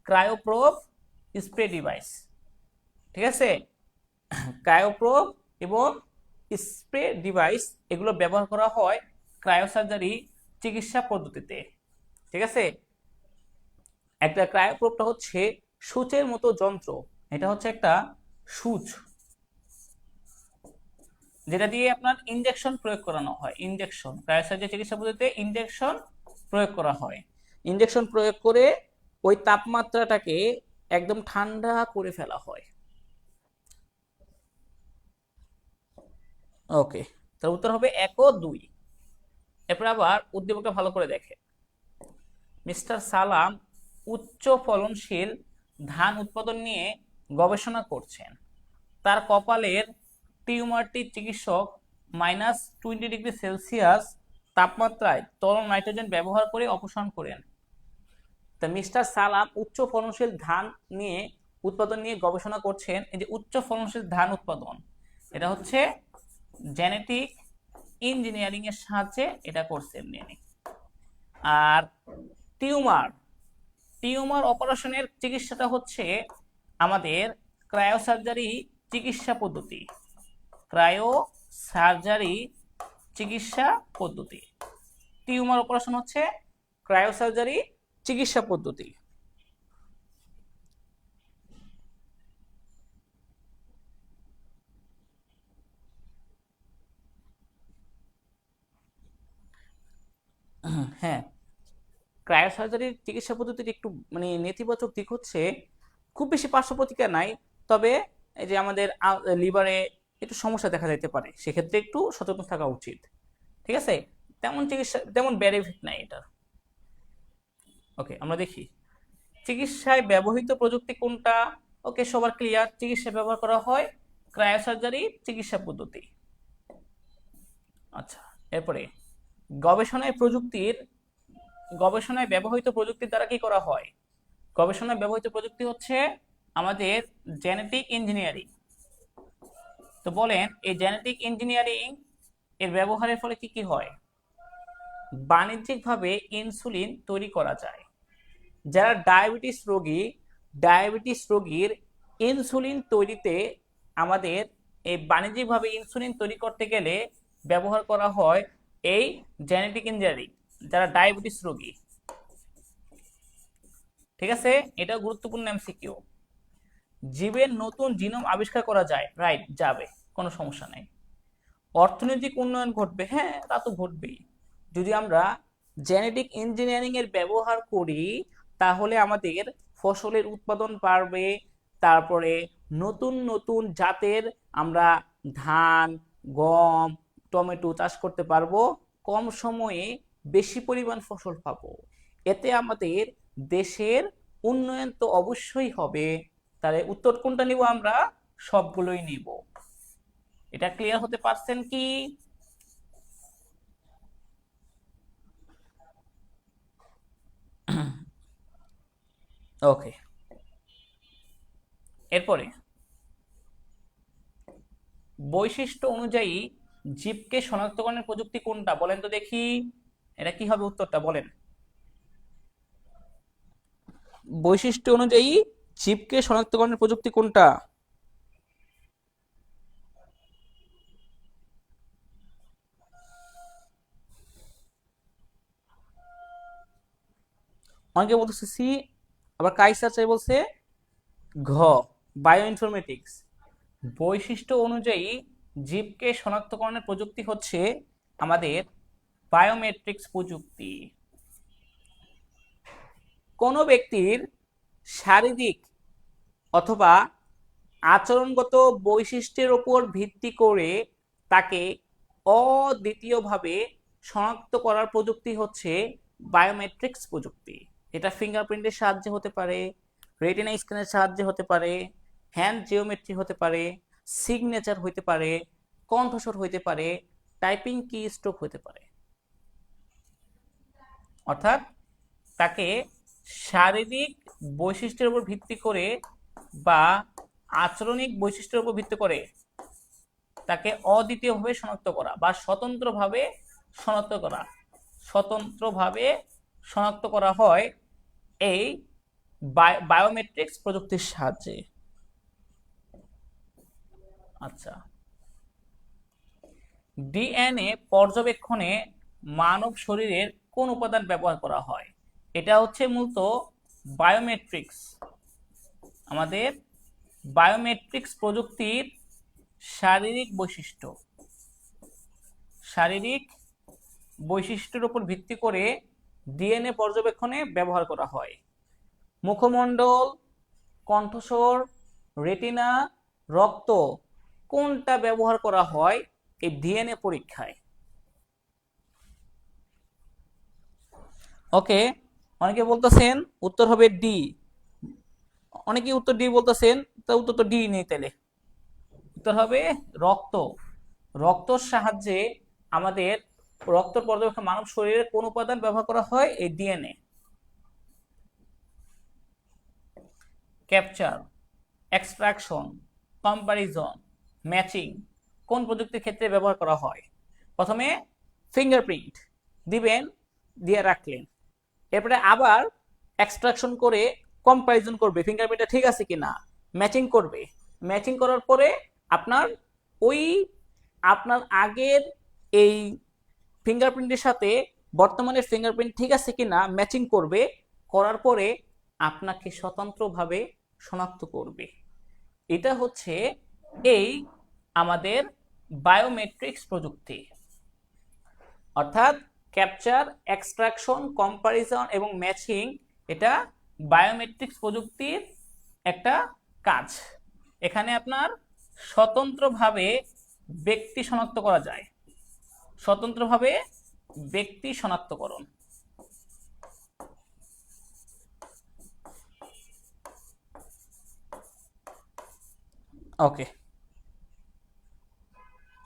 ক্রায়োপ্রোব স্প্রে ডিভাইস, ঠিক আছে, ক্রায়োপ্রোব এবং স্প্রে ডিভাইস এগুলো ব্যবহার করা হয় ক্রায়োসার্জারি চিকিৎসা পদ্ধতিতে, ঠিক আছে। একটা ক্রায়োপ্রোবটা হচ্ছে সূচের মতো যন্ত্র, এটা হচ্ছে একটা সূচ যেটা দিয়ে আপনার ইনজেকশন প্রয়োগ করানো হয়। ইনজেকশন, ক্রায়োসার্জারি চিকিৎসা পদ্ধতিতে ইনজেকশন প্রয়োগ করা হয়। ইনজেকশন প্রয়োগ করে ওই তাপমাত্রাটাকে একদম ঠান্ডা করে ফেলা হয়। ওকে, তার উত্তর হবে 1 ও 2। এরপর আবার উদ্দীপকটা ভালো করে দেখে। মিস্টার সালাম উচ্চ ফলনশীল ধান উৎপাদন নিয়ে গবেষণা করছেন। তার কপালের টিউমারটি চিকিৎসক -20°C তাপমাত্রায় তরল নাইট্রোজেন ব্যবহার করে অপসারণ করেন। তা মিস্টার সালাম উচ্চ ফলনশীল ধান নিয়ে উৎপাদন নিয়ে গবেষণা করছেন। এই যে উচ্চ ফলনশীল ধান উৎপাদন, এটা হচ্ছে জেনেটিক ইঞ্জিনিয়ারিং এর সাহায্যে এটা করছেন তিনি। আর টিউমার, টিউমার অপারেশনের চিকিৎসাটা হচ্ছে আমাদের ক্রায়োসার্জারি চিকিৎসা পদ্ধতি, ক্রায়োসার্জারি চিকিৎসা পদ্ধতি। টিউমার অপারেশন হচ্ছে ক্রায়োসার্জারি চিকিৎসা পদ্ধতি। হ্যাঁ, ক্রায়োসার্জারির চিকিৎসা পদ্ধতির একটু মানে নেতিবাচক দিক হচ্ছে খুব বেশি পার্শ্ব প্রতিক্রিয়া নাই, তবে এই যে আমাদের লিভারে একটু সমস্যা দেখা যেতে পারে, সেক্ষেত্রে একটু সচেতন থাকা উচিত, ঠিক আছে। তেমন চিকিৎসা, তেমন বেনিফিট নাই এটার। ওকে, আমরা দেখি চিকিৎসায় ব্যবহৃত প্রযুক্তি কোনটা। ওকে, সবার ক্লিয়ার, চিকিৎসায় ব্যবহার করা হয় ক্রায়োসার্জারি চিকিৎসা পদ্ধতি। আচ্ছা, এরপরে গবেষণায় ব্যবহৃত প্রযুক্তির দ্বারা কি করা হয়? গবেষণায় ব্যবহৃত প্রযুক্তি হচ্ছে আমাদের জেনেটিক ইঞ্জিনিয়ারিং। তো বলেন এই জেনেটিক ইঞ্জিনিয়ারিং এর ব্যবহারের ফলে কি কি হয়? বাণিজ্যিকভাবে ইনসুলিন তৈরি করা যায়। যারা ডায়াবেটিস রোগীর ইনসুলিন তৈরিতে আমাদের এই বাণিজ্যিকভাবে ইনসুলিন তৈরি করতে গেলে ব্যবহার করা হয় এই জেনেটিক ইঞ্জিনিয়ারিং, যারা ডায়াবেটিস রোগী, ঠিক আছে। এটা গুরুত্বপূর্ণ এমসিকিউ। জীবের নতুন জিনোম আবিষ্কার করা যায়, রাইট, যাবে, কোনো সমস্যা নেই। অর্থনৈতিক উন্নয়ন ঘটবে, হ্যাঁ তা তো ঘটবেই। যদি আমরা জেনেটিক ইঞ্জিনিয়ারিং এর ব্যবহার করি তাহলে আমাদের ফসলের উৎপাদন বাড়বে, তারপরে নতুন নতুন জাতের আমরা ধান, গম, টমেটো চাষ করতে পারবো, কম সময়ে বেশি পরিমাণ ফসল পাবো। এতে আমাদের দেশের উন্নয়ন তো অবশ্যই হবে। তাহলে উত্তর কোনটা নিব আমরা? সবগুলোই নিব। এটা ক্লিয়ার হতে পারছেন কি? ওকে, এরপরে বৈশিষ্ট্য অনুযায়ী জীবকে শনাক্তকরণের প্রযুক্তি কোনটা বলেন তো দেখি। এটা কি হবে উত্তরটা বলেন। বৈশিষ্ট্য অনুযায়ী জীবকে শনাক্তকরণের প্রযুক্তি কোনটা? অনেকে বলতেছে সি, আবার কাইসার চাই বলছে ঘ, বায়ো ইনফরমেটিক্স। বৈশিষ্ট্য অনুযায়ী জীবকে শনাক্তকরণের প্রযুক্তি হচ্ছে আমাদের বায়োমেট্রিক্স প্রযুক্তি। কোনো ব্যক্তির শারীরিক অথবা আচরণগত বৈশিষ্ট্যের উপর ভিত্তি করে তাকে অদ্বিতীয়ভাবে শনাক্ত করার প্রযুক্তি হচ্ছে বায়োমেট্রিক্স প্রযুক্তি। এটা ফিঙ্গারপ্রিন্টের সাহায্যে হতে পারে, রেটিনা স্ক্যানের সাহায্যে হতে পারে, হ্যান্ড জিওমেট্রি হতে পারে, সিগনেচার হতে পারে, কণ্ঠস্বর হতে পারে, টাইপিং কি স্ট্রোক হতে পারে। অর্থাৎ তাকে শারীরিক বৈশিষ্ট্যের উপর ভিত্তি করে বা আচরণিক বৈশিষ্ট্যের উপর ভিত্তি করে তাকে অদ্বিতীয়ভাবে শনাক্ত করা বা স্বতন্ত্রভাবে শনাক্ত করা, স্বতন্ত্রভাবে শনাক্ত করা হয় এই বায়োমেট্রিক্স প্রযুক্তির সাহায্যে। আচ্ছা, ডিএনএ পর্যবেক্ষণে মানব শরীরের কোন উপাদান ব্যবহার করা হয়? এটা হচ্ছে মূলত বায়োমেট্রিক্স, আমাদের বায়োমেট্রিক্স প্রযুক্তির শারীরিক বৈশিষ্ট্য, শারীরিক বৈশিষ্ট্যের উপর ভিত্তি করে ডিএনএ পর্যবেক্ষণে ব্যবহার করা হয়। মুখমণ্ডল, কণ্ঠস্বর, রেটিনা, রক্ত কোনটা ব্যবহার করা হয় এই ডিএনএ পরীক্ষায়? ওকে, অনেকে বলতেছেন উত্তর হবে ডি। অনেকে উত্তর ডি বলতেছেন, তা উত্তর তো ডি নেই, তাহলে উত্তর হবে রক্ত। রক্তর সাহায্যে আমাদের রক্ত পর্যবেক্ষণ মানব শরীরের কোন উপাদান ব্যবহার করা হয় এই DNA. Capture, extraction, comparison, matching কোন প্রযুক্তির ক্ষেত্রে ব্যবহার করা হয়? প্রথমে ফিঙ্গারপ্রিন্ট দিবেন, দিয়ে রাখলেন, এরপরে আবার এক্সট্রাকশন করে কম্পারিজন করবে ফিঙ্গারপ্রিন্টটা ঠিক আছে কিনা, ম্যাচিং করবে, ম্যাচিং করার পরে আপনার ওই আপনার আগের এই ফিঙ্গারপ্রিন্টের সাথে বর্তমানের ফিঙ্গারপ্রিন্ট ঠিক আছে কিনা ম্যাচিং করবে, করার পরে আপনাকে স্বতন্ত্রভাবে শনাক্ত করবে। এটা হচ্ছে এই আমাদের বায়োমেট্রিক্স প্রযুক্তি। অর্থাৎ ক্যাপচার, এক্সট্রাকশন, কম্পারিজন এবং ম্যাচিং এটা বায়োমেট্রিক্স প্রযুক্তির একটা কাজ। এখানে আপনার স্বতন্ত্রভাবে ব্যক্তি শনাক্ত করা যায়, স্বতন্ত্রভাবে ব্যক্তি শনাক্তকরণ। ওকে,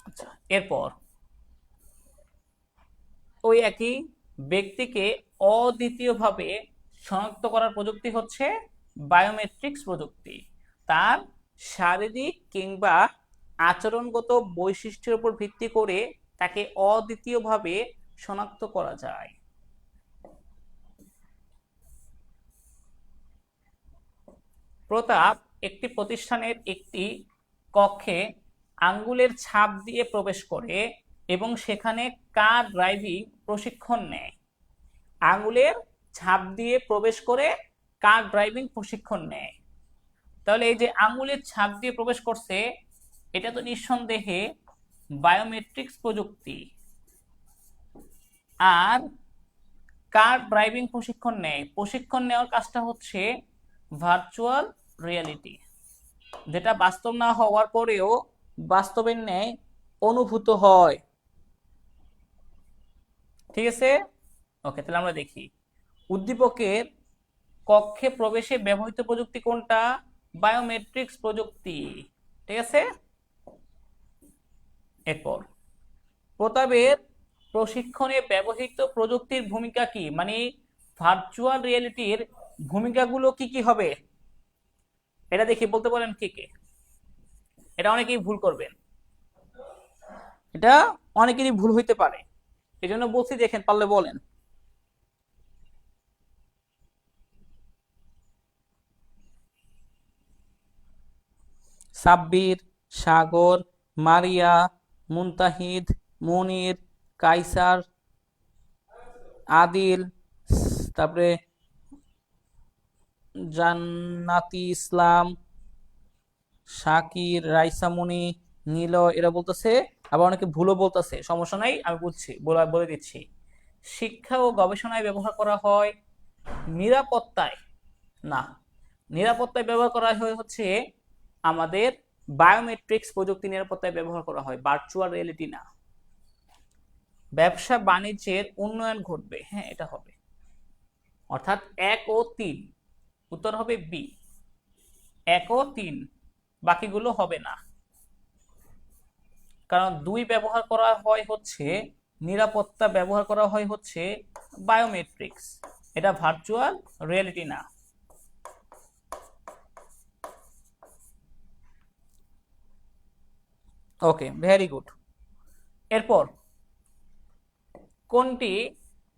আচ্ছা, এরপর ওই একই ব্যক্তিকে অদ্বিতীয়ভাবে শনাক্ত করার প্রযুক্তি হচ্ছে বায়োমেট্রিক্স প্রযুক্তি। তার শারীরিক কিংবা আচরণগত বৈশিষ্ট্যের উপর ভিত্তি করে তাকে অদ্বিতীয়ভাবে শনাক্ত করা যায়। প্রতাপ একটি প্রতিষ্ঠানের একটি কক্ষে আঙ্গুলের ছাপ দিয়ে প্রবেশ করে এবং সেখানে কার ড্রাইভিং প্রশিক্ষণ নেয়। আঙ্গুলের ছাপ দিয়ে প্রবেশ করে কার ড্রাইভিং প্রশিক্ষণ নেয়। তাহলে এই যে আঙ্গুলের ছাপ দিয়ে প্রবেশ করছে, এটা তো নিঃসন্দেহে বায়োমেট্রিক্স প্রযুক্তি। আর কার ড্রাইভিং প্রশিক্ষণ নেয়, প্রশিক্ষণ নেওয়ার কাজটা হচ্ছে ভার্চুয়াল রিয়ালিটি, যেটা বাস্তব না হওয়ার পরেও বাস্তবের ন্যায় অনুভূত হয়। ঠিক আছে, ওকে, তাহলে আমরা দেখি উদ্দীপকের কক্ষে প্রবেশে ব্যবহৃত প্রযুক্তি কোনটা? বায়োমেট্রিক্স প্রযুক্তি। ঠিক আছে। এরপর প্রতাপের প্রশিক্ষণে ব্যবহৃত প্রযুক্তির ভূমিকা কি, মানে ভার্চুয়াল রিয়েলিটির ভূমিকাগুলো কি কি হবে, এটা দেখি বলতে পারেন কি কি। এটা অনেকেই ভুল করবেন, এটা অনেকেরই ভুল হইতে পারে, এই জন্য বলছি দেখেন পারলে বলেন। সাব্বির, সাগর, মারিয়া, মুনতাহিদ, মনির, কাইসার, আদিল, তারপরে জান্নাতি ইসলাম, শাকির, রাইসামণি, নীল, এরা বলতেছে। আবার অনেকে ভুলও বলতেছে, সমস্যা নাই, আমি বুঝছি, বলে দিচ্ছি। শিক্ষা ও গবেষণায় ব্যবহার করা হয়, নিরাপত্তায় না, নিরাপত্তায় ব্যবহার করা হয় হচ্ছে আমাদের বায়োমেট্রিক্স প্রযুক্তি নিরাপত্তায় ব্যবহার করা হয়, ভার্চুয়াল রিয়েলিটি না। ব্যবসা বাণিজ্যের উন্নয়ন ঘটবে, হ্যাঁ এটা হবে, অর্থাৎ 1 ও 3, উত্তর হবে বি, 1 ও 3, বাকিগুলো হবে না, কারণ 2 ব্যবহার করা হয় হচ্ছে নিরাপত্তা, ব্যবহার করা হয় হচ্ছে বায়োমেট্রিক্স, এটা ভার্চুয়াল রিয়েলিটি না। ওকে, ভেরি গুড। এরপর কোনটি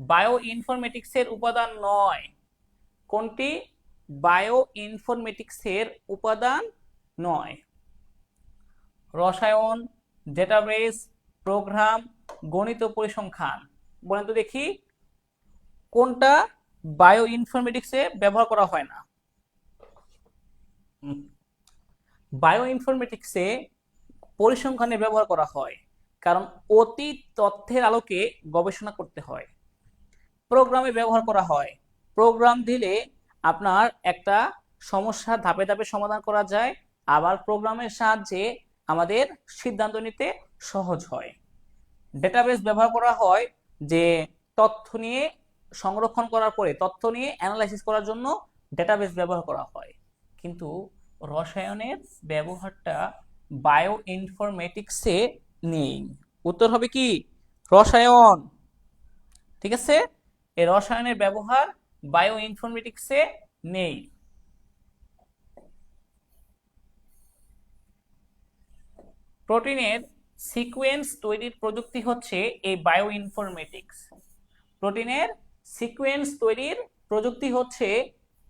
বায়ো ইনফরমেটিক্সের উপাদান নয়, কোনটি বায়ো ইনফরমেটিক্সের উপাদান নয়? রসায়ন, ডেটাবেস, প্রোগ্রাম, গণিত পরিসংখ্যান, বলেন তো দেখি কোনটা বায়ো ইনফরমেটিক্সে ব্যবহার করা হয় না? বায়ো ইনফরমেটিক্সে পরিসংখ্যানে ব্যবহার করা হয়, কারণ অতীত তথ্যের আলোকে গবেষণা করতে হয়। প্রোগ্রামে ব্যবহার করা হয়, প্রোগ্রাম দিলে আপনার একটা সমস্যা ধাপে ধাপে সমাধান করা যায়, আবার প্রোগ্রামের সাহায্যে আমাদের সিদ্ধান্ত নিতে সহজ হয়। ডেটাবেস ব্যবহার করা হয় যে তথ্য নিয়ে সংরক্ষণ করার পরে তথ্য নিয়ে অ্যানালাইসিস করার জন্য ডেটাবেস ব্যবহার করা হয়। কিন্তু রসায়নের ব্যবহারটা বায়ো ইনফরমেটিক্সে নেই, উত্তর হবে কি রসায়ন। ঠিক আছে, এই রসায়নের ব্যবহার বায়ো ইনফরমেটিক্সে নেই। প্রোটিনের সিকোয়েন্স তৈরির প্রযুক্তি হচ্ছে এই বায়ো ইনফরমেটিক্স, প্রোটিনের সিকোয়েন্স তৈরির প্রযুক্তি হচ্ছে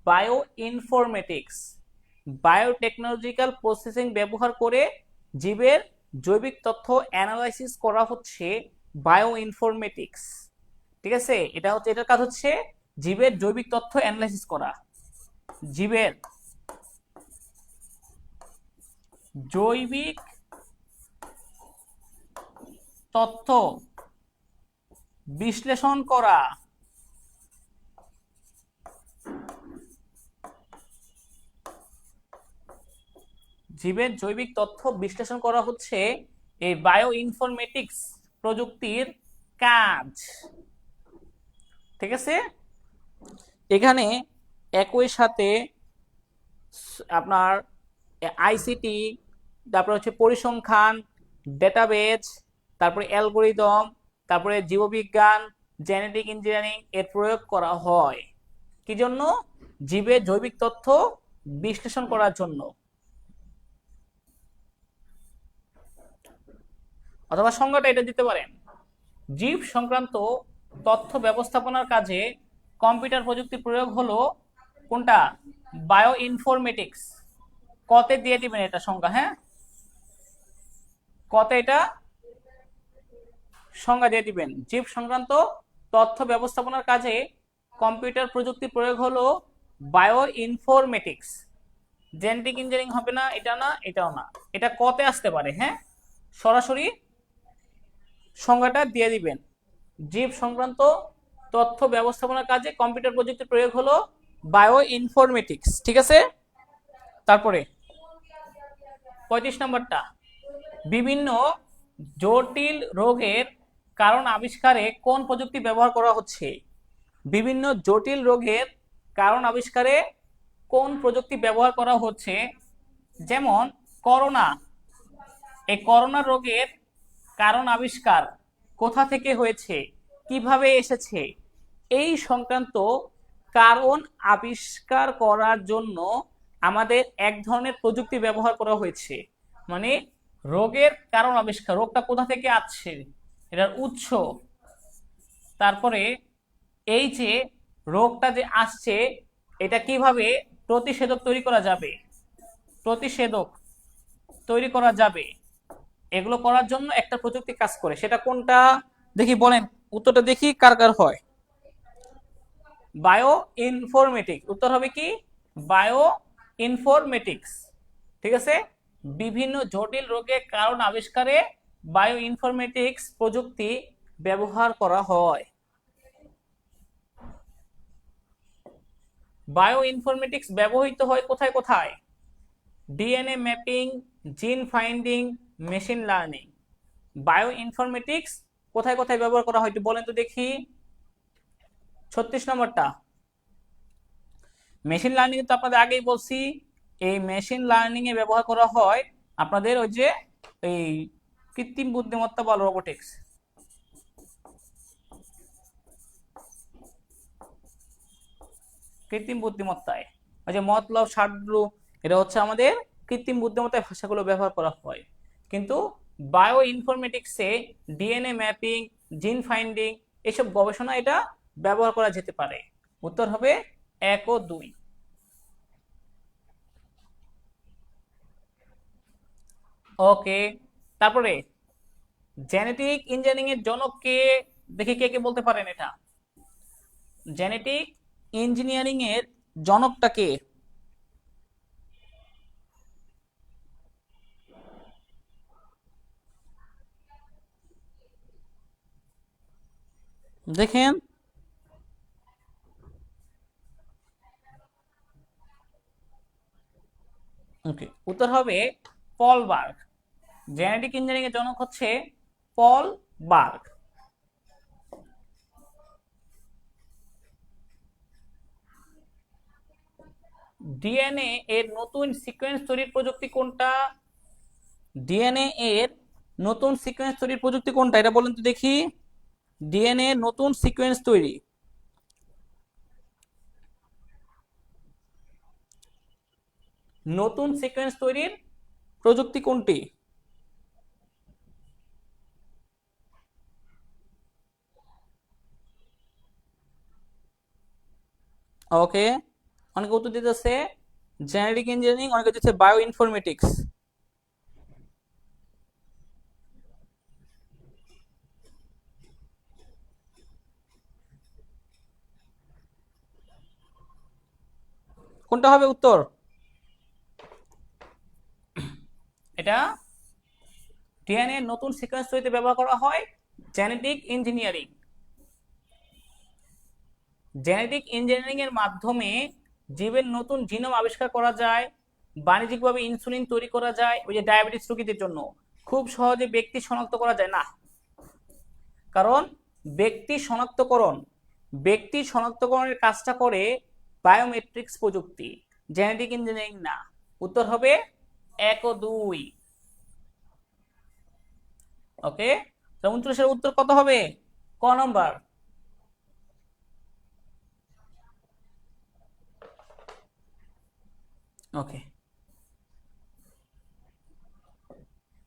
বায়ো ইনফরমেটিক্স। বায়োটেকনোলজিক্যাল প্রসেসিং ব্যবহার করে জীবের জৈবিক তথ্য অ্যানালাইসিস করা হচ্ছে বায়ো ইনফরমেটিক্স। ঠিক আছে, এটা হচ্ছে, এটার কাজ হচ্ছে জীবের জৈবিক তথ্য অ্যানালাইসিস করা, জীবের জৈবিক তথ্য বিশ্লেষণ করা। জীবের জৈবিক তথ্য বিশ্লেষণ করা হচ্ছে এই বায়ো ইনফরমেটিক্স প্রযুক্তির কাজ। ঠিক আছে, এখানে একই সাথে আপনার আইসিটি, তারপরে হচ্ছে পরিসংখ্যান, ডেটাবেজ, তারপরে অ্যালগোরিদম, তারপরে জীববিজ্ঞান, জেনেটিক ইঞ্জিনিয়ারিং এর প্রয়োগ করা হয় কি জন্য? জীবের জৈবিক তথ্য বিশ্লেষণ করার জন্য। অথবা সংজ্ঞাটা এটা দিতে পারেন, জীব সংক্রান্ত তথ্য ব্যবস্থাপনার কাজে কম্পিউটার প্রযুক্তির প্রয়োগ হলো কোনটা? Bio informatics. কতে দিয়ে দিবেন এটা সংজ্ঞা, হ্যাঁ কতে এটা সংজ্ঞা দিয়ে দিবেন। জীব সংক্রান্ত তথ্য ব্যবস্থাপনার কাজে কম্পিউটার প্রযুক্তির প্রয়োগ হলো বায়ো ইনফরমেটিক্স। জেনেটিক ইঞ্জিনিয়ারিং হবে না, এটা না, এটাও না, এটা কতে আসতে পারে, হ্যাঁ সরাসরি সংজ্ঞাটা দিয়ে দিবেন। জীব সংক্রান্ত তথ্য ব্যবস্থাপনার কাজে কম্পিউটার প্রযুক্তির প্রয়োগ হলো বায়ো ইনফরমেটিক্স। ঠিক আছে, তারপরে 35 নম্বরটা, বিভিন্ন জটিল রোগের কারণ আবিষ্কারে কোন প্রযুক্তি ব্যবহার করা হচ্ছে? বিভিন্ন জটিল রোগের কারণ আবিষ্কারে কোন প্রযুক্তি ব্যবহার করা হচ্ছে? যেমন করোনা, এই করোনা রোগের কারণ আবিষ্কার কোথা থেকে হয়েছে, কিভাবে এসেছে, এই সংক্রান্ত কারণ আবিষ্কার করার জন্য আমাদের এক ধরনের প্রযুক্তি ব্যবহার করা হয়েছে। মানে রোগের কারণ আবিষ্কার, রোগটা কোথা থেকে আসছে, এটার উৎস, তারপরে এই যে রোগটা যে আসছে এটা কিভাবে প্রতিষেধক তৈরি করা যাবে, প্রতিষেধক তৈরি করা যাবে, এগুলো করার জন্য একটা প্রযুক্তি কাজ করে। সেটা কোনটা দেখি বলেন, উত্তরটা দেখি কার কার হয়। বায়ো ইনফরমেটিক্স, উত্তর হবে কি বায়ো ইনফরমেটিক্স। ঠিক আছে, বিভিন্ন জটিল রোগের কারণ আবিষ্কারে বায়ো ইনফরমেটিক্স প্রযুক্তি ব্যবহার করা হয়। বায়ো ইনফরমেটিক্স ব্যবহৃত হয় কোথায় কোথায়? ডিএনএ ম্যাপিং, জিন finding, machine learning. Bio informatics কোথায় কোথায় ব্যবহার করা হয় একটু বলেন তো দেখি। 36 নম্বরটা মেশিন লার্নিং, তো আপনাদের আগেই বলছি এই মেশিন লার্নিং এ ব্যবহার করা হয় আপনাদের ওই যে এই কৃত্রিম বুদ্ধিমত্তা বা রোবোটিক্স। কৃত্রিম বুদ্ধিমত্তায় ওই যে মতলব শার্দুল, এটা হচ্ছে আমাদের কৃত্রিম বুদ্ধিমত্তায় ভাষাগুলো ব্যবহার করা হয়। কিন্তু বায়ো ইনফরমেটিক্সে ডিএনএ ম্যাপিং, জিন ফাইন্ডিং এসব গবেষণা এটা ব্যবহার করা যেতে পারে। উত্তর হবে 1 ও 2। ওকে, তারপরে জেনেটিক ইঞ্জিনিয়ারিং এর জনক কে, দেখি কে কে বলতে পারেন এটা। জেনেটিক ইঞ্জিনিয়ারিং এর জনকটা কে? দেখেন ওকে, উত্তর হবে পল বার্গ। জেনেটিক ইঞ্জিনিয়ারিং এর জনক হচ্ছে পল বার্গ। ডিএনএ এর নতুন সিকোয়েন্স তৈরির প্রযুক্তি কোনটা? ডিএনএ এর নতুন সিকোয়েন্স তৈরির প্রযুক্তি কোনটা এটা বলেন তো দেখি। ডিএনএ নতুন সিকোয়েন্স তৈরি, নতুন সিকোয়েন্স তৈরির প্রযুক্তি কোনটি? ওকে, অনেকে উত্তর দিতেছে জেনেটিক ইঞ্জিনিয়ারিং, অনেকে দিচ্ছে বায়ো ইনফরমেটিক্স। কোনটা হবে উত্তর? এটা ডিএনএ নতুন সিকোয়েন্স তৈরিতে ব্যবহার করা হয় জেনেটিক ইঞ্জিনিয়ারিং। জেনেটিক ইঞ্জিনিয়ারিং এর মাধ্যমে জীবের নতুন জিনোম আবিষ্কার করা যায়, বাণিজ্যিকভাবে ইনসুলিন তৈরি করা যায় ওই যে ডায়াবেটিস রোগীদের জন্য। খুব সহজে ব্যক্তি শনাক্ত করা যায় না, কারণ ব্যক্তি শনাক্তকরণের কাজটা করে বায়োমেট্রিক্স প্রযুক্তি, জেনেটিক ইঞ্জিনিয়ারিং না। উত্তর হবে 1 ও 2। ওকে, 39 উত্তর কত হবে? ক নম্বর। ওকে,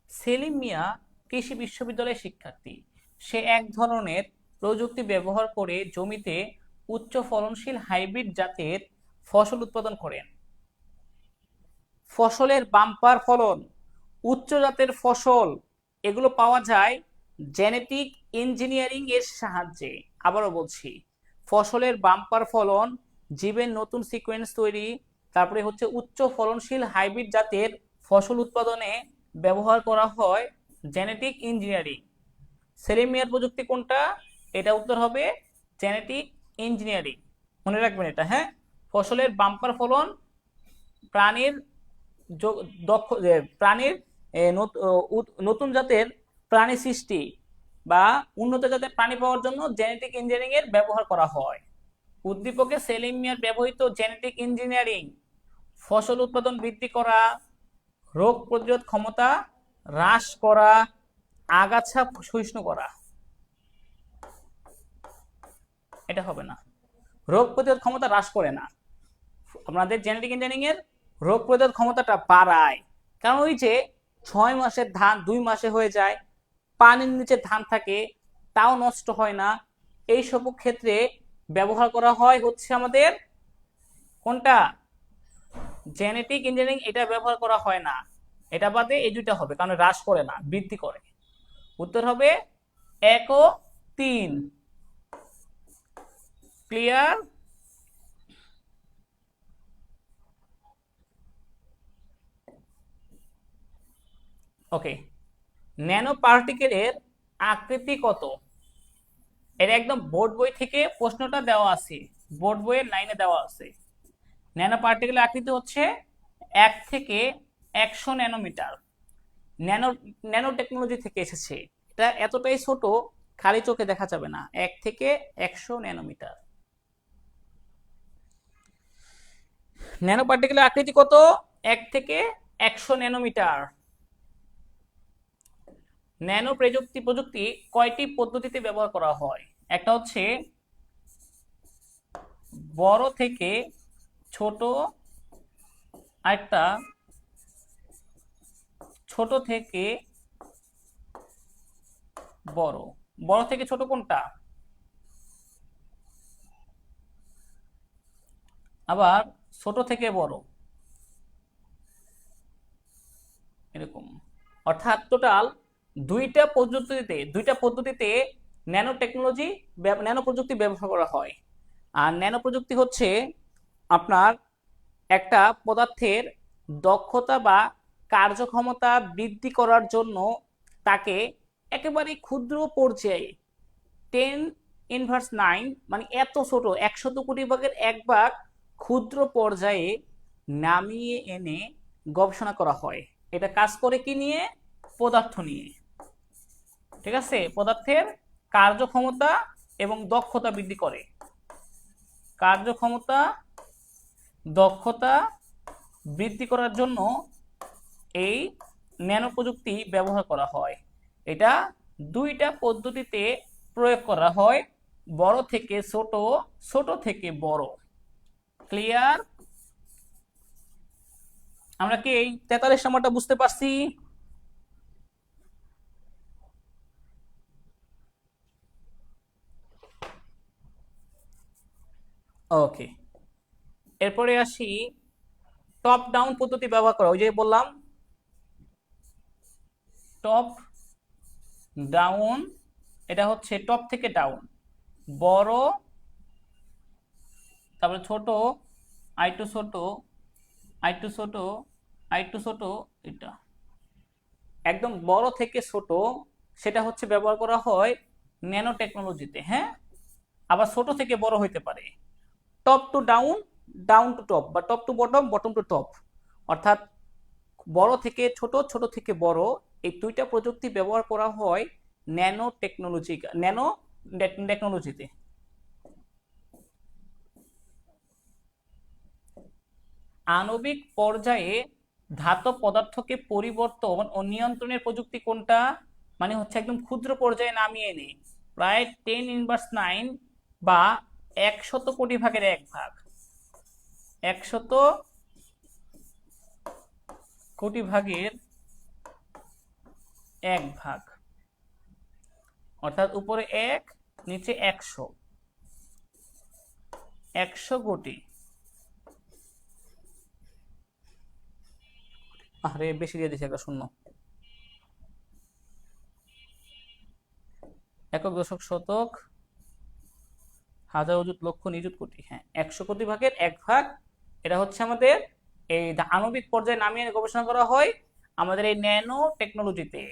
সেলিম মিয়া কৃষি বিশ্ববিদ্যালয়ের শিক্ষার্থী। সে এক ধরনের প্রযুক্তি ব্যবহার করে জমিতে উচ্চ ফলনশীল হাইব্রিড জাতের ফসল উৎপাদন করেন। ফসলের বাম্পার ফলন, উচ্চ জাতের ফসল, এগুলো পাওয়া যায় জেনেটিক ইঞ্জিনিয়ারিং এর সাহায্যে। আবারও বলছি, ফসলের বাম্পার ফলন, জীবের নতুন সিকোয়েন্স তৈরি, তারপরে হচ্ছে উচ্চ ফলনশীল হাইব্রিড জাতের ফসল উৎপাদনে ব্যবহার করা হয় জেনেটিক ইঞ্জিনিয়ারিং। সেলিম মিয়ার প্রযুক্তি কোনটা? এটা উত্তর হবে জেনেটিক ইঞ্জিনিয়ারিং। মনে রাখবেন এটা, হ্যাঁ। ফসলের বাম্পার ফলন, প্রাণীর প্রাণীর নতুন জাতের প্রাণী সৃষ্টি বা উন্নত জাতের প্রাণী পাওয়ার জন্য জেনেটিক ইঞ্জিনিয়ারিং এর ব্যবহার করা হয়। উদ্দীপকে সেলিম মিয়ার ব্যবহৃত জেনেটিক ইঞ্জিনিয়ারিং ফসল উৎপাদন বৃদ্ধি করা, রোগ প্রতিরোধ ক্ষমতা হ্রাস করা, আগাছা সহিষ্ণু করা, এটা হবে না। রোগ প্রতিরোধ ক্ষমতা হ্রাস করে না, আপনাদের জেনেটিক ইঞ্জিনিয়ারিং এর রোগ প্রতিরোধ ক্ষমতাটা বাড়ায়। কারণ ওই যে 6 মাসের ধান 2 মাসে হয়ে যায়, পানির নিচে ধান থাকে তাও নষ্ট হয় না, এইসব ক্ষেত্রে ব্যবহার করা হয় হচ্ছে আমাদের কোনটা, জেনেটিক ইঞ্জিনিয়ারিং, এটা ব্যবহার করা হয় না। এটা বাদে এই দুইটা হবে, কারণ হ্রাস করে না, বৃদ্ধি করে। উত্তর হবে 1 ও 3। ক্লিয়ার? ওকে। ন্যানো পার্টিকেলের আকৃতি কত? এটা একদম বোর্ড বই থেকে প্রশ্নটা দেওয়া আছে, বোর্ড বইয়ের লাইনে দেওয়া আছে। ন্যানো পার্টিকেলের আকৃতি হচ্ছে 1 থেকে 100 ন্যানোমিটার। ন্যানো ন্যানো টেকনোলজি থেকে এসেছে, এটা এতটাই ছোট খালি চোখে দেখা যাবে না, 1 থেকে 100 ন্যানোমিটার। ন্যানো পার্টিকেলের আকৃতি কত? 1 থেকে 100 ন্যানোমিটার। ন্যানো প্রযুক্তি কয়টি পদ্ধতিতে ব্যবহার করা হয়? একটা হচ্ছে বড় থেকে ছোট, আরেকটা ছোট থেকে বড়। বড় থেকে ছোট কোনটা? আবার ছোট থেকে বড়, এরকম। অর্থাৎ টোটাল দুইটা পদ্ধতিতে ন্যানো টেকনোলজি, ন্যানো প্রযুক্তি ব্যবহার করা হয়। আর ন্যানো প্রযুক্তি হচ্ছে আপনার একটা পদার্থের দক্ষতা বা কার্যক্ষমতা বৃদ্ধি করার জন্য তাকে একেবারে ক্ষুদ্র পর্যায়ে 10⁻৯, মানে এত ছোট 100 কোটি ভাগের 1 ভাগ ক্ষুদ্র পর্যায়ে নামিয়ে এনে গবেষণা করা হয়। এটা কাজ করে কি নিয়ে? পদার্থ নিয়ে। ঠিক আছে, পদার্থের কার্যক্ষমতা এবং দক্ষতা বৃদ্ধি করে। কার্যক্ষমতা, দক্ষতা বৃদ্ধি করার জন্য এই ন্যানো প্রযুক্তি ব্যবহার করা হয়। এটা দুইটা পদ্ধতিতে প্রয়োগ করা হয়, বড় থেকে ছোট, ছোট থেকে বড়। ক্লিয়ার? আমরা কি এই 43 নম্বরটা বুঝতে পারছি? ওকে, এরপরে আসি টপ ডাউন পদ্ধতি ব্যবহার করা। ওই যে বললাম টপ ডাউন, এটা হচ্ছে টপ থেকে ডাউন, বড়, তারপরে ছোট, আইটু ছোট, আইটু ছোট, আইটু ছোট, এটা একদম বড় থেকে ছোট, সেটা হচ্ছে ব্যবহার করা হয় ন্যানো টেকনোলজিতে। হ্যাঁ, আবার ছোট থেকে বড় হইতে পারে। Top to down, down to top, বা top to bottom, bottom to top, অর্থাৎ বড় থেকে ছোট, ছোট থেকে বড়, এই দুইটা প্রযুক্তি ব্যবহার করা হয় ন্যানো টেকনোলজিতে। আণবিক পর্যায়ে ধাতব পদার্থকে পরিবর্তন ও নিয়ন্ত্রণের প্রযুক্তি কোনটা? মানে হচ্ছে একদম ক্ষুদ্র পর্যায়ে নামিয়ে এনে প্রায় 10⁻৯ বা 100 কোটি ভাগের 1 ভাগ, 100 কোটি ভাগের 1 ভাগ, অর্থাৎ উপরে 1, নিচে 100, 100 কোটি। আরে বেশি দিয়ে দিছে একটা শূন্য। একক, দশক, শতক, হাজার, অযুত, লক্ষ, নিযুত, কোটি। হ্যাঁ, 100 কোটি ভাগের 1 ভাগ। এটা হচ্ছে আমাদের এই আণবিক পর্যায়ে নামিয়ে গবেষণা করা হয় আমাদের এই ন্যানো টেকনোলজিতে।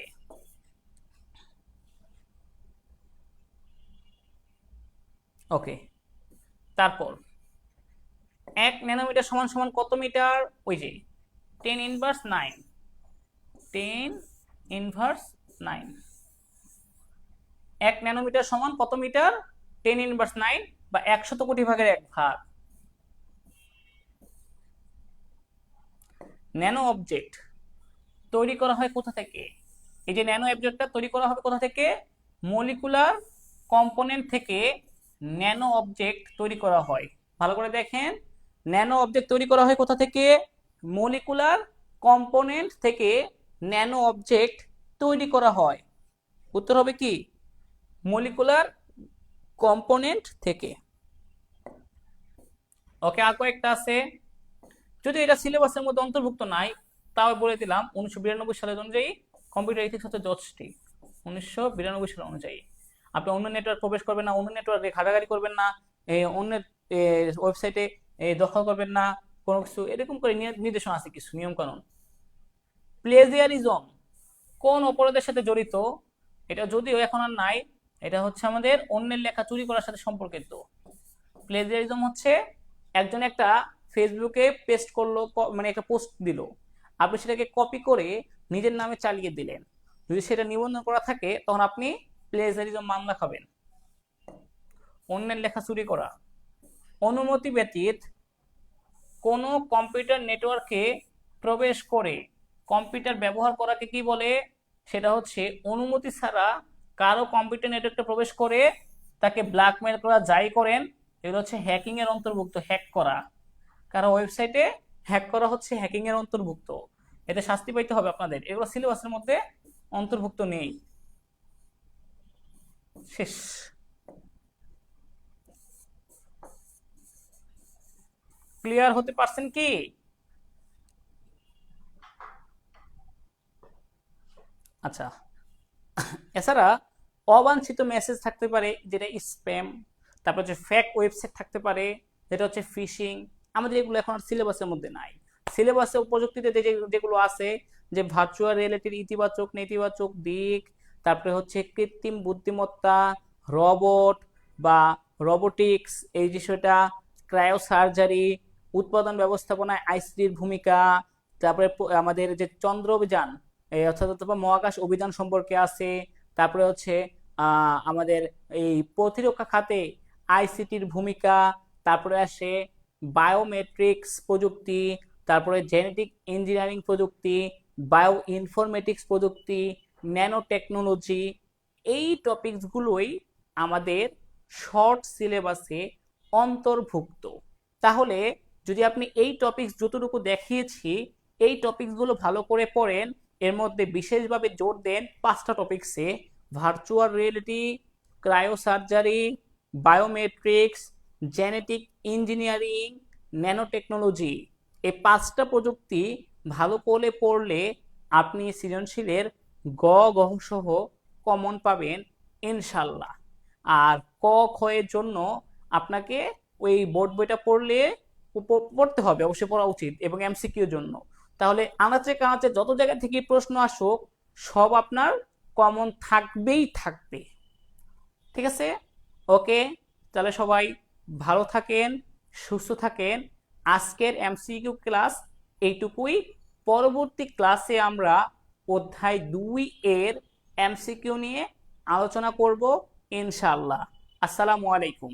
ওকে, তারপর 1 ন্যানোমিটার সমান সমান কত মিটার? ওই যে 10⁻৯, 10⁻৯। 1 ন্যানোমিটার সমান কত মিটার? 10⁻৯ বা 100 কোটি ভাগের 1 ভাগ। ন্যানো অবজেক্ট তৈরি করা হয় কোথা থেকে? এই যে ন্যানো অবজেক্টটা তৈরি করা হবে কোথা থেকে? মলিকুলার কম্পোনেন্ট থেকে ন্যানো অবজেক্ট তৈরি করা হয়। ভালো করে দেখেন, ন্যানো অবজেক্ট তৈরি করা হয় কোথা থেকে? মলিকুলার কম্পোনেন্ট থেকে ন্যানো অবজেক্ট তৈরি করা হয়। উত্তর হবে কি? মলিকুলার কম্পোনেন্ট থেকে। ওকে, আর কয়েকটা আছে, যদি এটা সিলেবাসের মধ্যে অন্তর্ভুক্ত নাই তাও বলে দিলাম। 1992 সালের অনুযায়ী কম্পিউটার ইথিক্স হচ্ছে 10টি। 1992 সাল অনুযায়ী আপনি অন্য নেটওয়ার্ক প্রবেশ করবেন না, অন্য নেটওয়ার্কে ঘাটাঘাটি করবেন না, অন্যের ওয়েবসাইটে দখল করবেন না, কোনো কিছু এরকম করে নির্দেশনা আছে, কিছু নিয়ম কানুন। প্লেজিয়ারিজম কোন অপরাধের সাথে জড়িত? এটা যদিও এখন আর নাই, এটা হচ্ছে আমাদের অন্যের লেখা চুরি করার সাথে সম্পর্কিত। প্লেজিয়ারিজম হচ্ছে একজন একটা ফেসবুকে পেস্ট করলো, মানে একটা পোস্ট দিল, আপনি সেটাকে কপি করে নিজের নামে চালিয়ে দিলেন। যদি সেটা নিবন্ধন করা থাকে তখন আপনি প্লেজারিজম মামলা খাবেন। অন্যের লেখা চুরি করা। অনুমতি ব্যতীত কোনো কম্পিউটার নেটওয়ার্কে প্রবেশ করে কম্পিউটার ব্যবহার করাকে কি বলে? সেটা হচ্ছে অনুমতি ছাড়া কারো কম্পিউটার নেটওয়ার্কে প্রবেশ করে তাকে ব্ল্যাকমেল করা, যাই করেন, এগুলো হচ্ছে হ্যাকিং এর অন্তর্ভুক্ত। হ্যাক করা, কারো ওয়েবসাইটে হ্যাক করা হচ্ছে হ্যাকিং এর অন্তর্ভুক্ত। এতে শাস্তি পাইতে হবে আপনাদের। এগুলো সিলেবাসের মধ্যে অন্তর্ভুক্ত নেই। শেষ। ক্লিয়ার হতে পারছেন কি? আচ্ছা, এছাড়া অবাঞ্ছিত মেসেজ থাকতে পারে, যেটা স্প্যাম। তারপর হচ্ছে ফেক ওয়েবসাইট থাকতে পারে, যেটা হচ্ছে ফিশিং। আমাদের এগুলো এখন আর সিলেবাসের মধ্যে নাই। সিলেবাসে প্রযুক্তিতে যেগুলো আছে, যে ভার্চুয়াল রিয়েলিটির ইতিবাচক নেতিবাচক দিক, তারপরে হচ্ছে কৃত্রিম বুদ্ধিমত্তা, রবট বা রোবোটিক্স এই বিষয়টা, ক্রায়ো সার্জারি, উৎপাদন ব্যবস্থাপনায় আইসিটির ভূমিকা, তারপরে আমাদের যে চন্দ্র অভিযান অর্থাৎ মহাকাশ অভিযান সম্পর্কে আছে, তারপরে হচ্ছে আমাদের এই প্রতিরক্ষা খাতে আইসিটির ভূমিকা, তারপরে আসে বায়োমেট্রিক্স প্রযুক্তি, তারপরে জেনেটিক ইঞ্জিনিয়ারিং প্রযুক্তি, বায়ো ইনফরমেটিক্স প্রযুক্তি, ন্যানো টেকনোলজি। এই টপিকসগুলোই আমাদের শর্ট সিলেবাসে অন্তর্ভুক্ত। তাহলে যদি আপনি এই টপিকস যতটুকু দেখিয়েছি এই টপিকসগুলো ভালো করে পড়েন, এর মধ্যে বিশেষভাবে জোর দেন 5টা টপিকসে: virtual reality, cryosurgery, biometrics, genetic engineering, nanotechnology. এই 5টা প্রযুক্তি ভালো করে পড়লে আপনি সৃজনশীলের গ গহ সহ কমন পাবেন ইনশাল্লাহ। আর ক খ এর জন্য আপনাকে ওই বোর্ড বইটা পড়তে হবে, অবশ্যই পড়া উচিত, এবং এমসিকিউর জন্য। তাহলে আনাচে কানাচে যত জায়গা থেকে প্রশ্ন আসুক সব আপনার কমন থাকবেই থাকবে। ঠিক আছে? ওকে, তাহলে সবাই ভালো থাকেন, সুস্থ থাকেন। আজকের এমসিকিউ ক্লাস এইটুকুই। পরবর্তী ক্লাসে আমরা অধ্যায় 2 এর এমসিকিউ নিয়ে আলোচনা করব ইনশাআল্লাহ। আসসালামু আলাইকুম।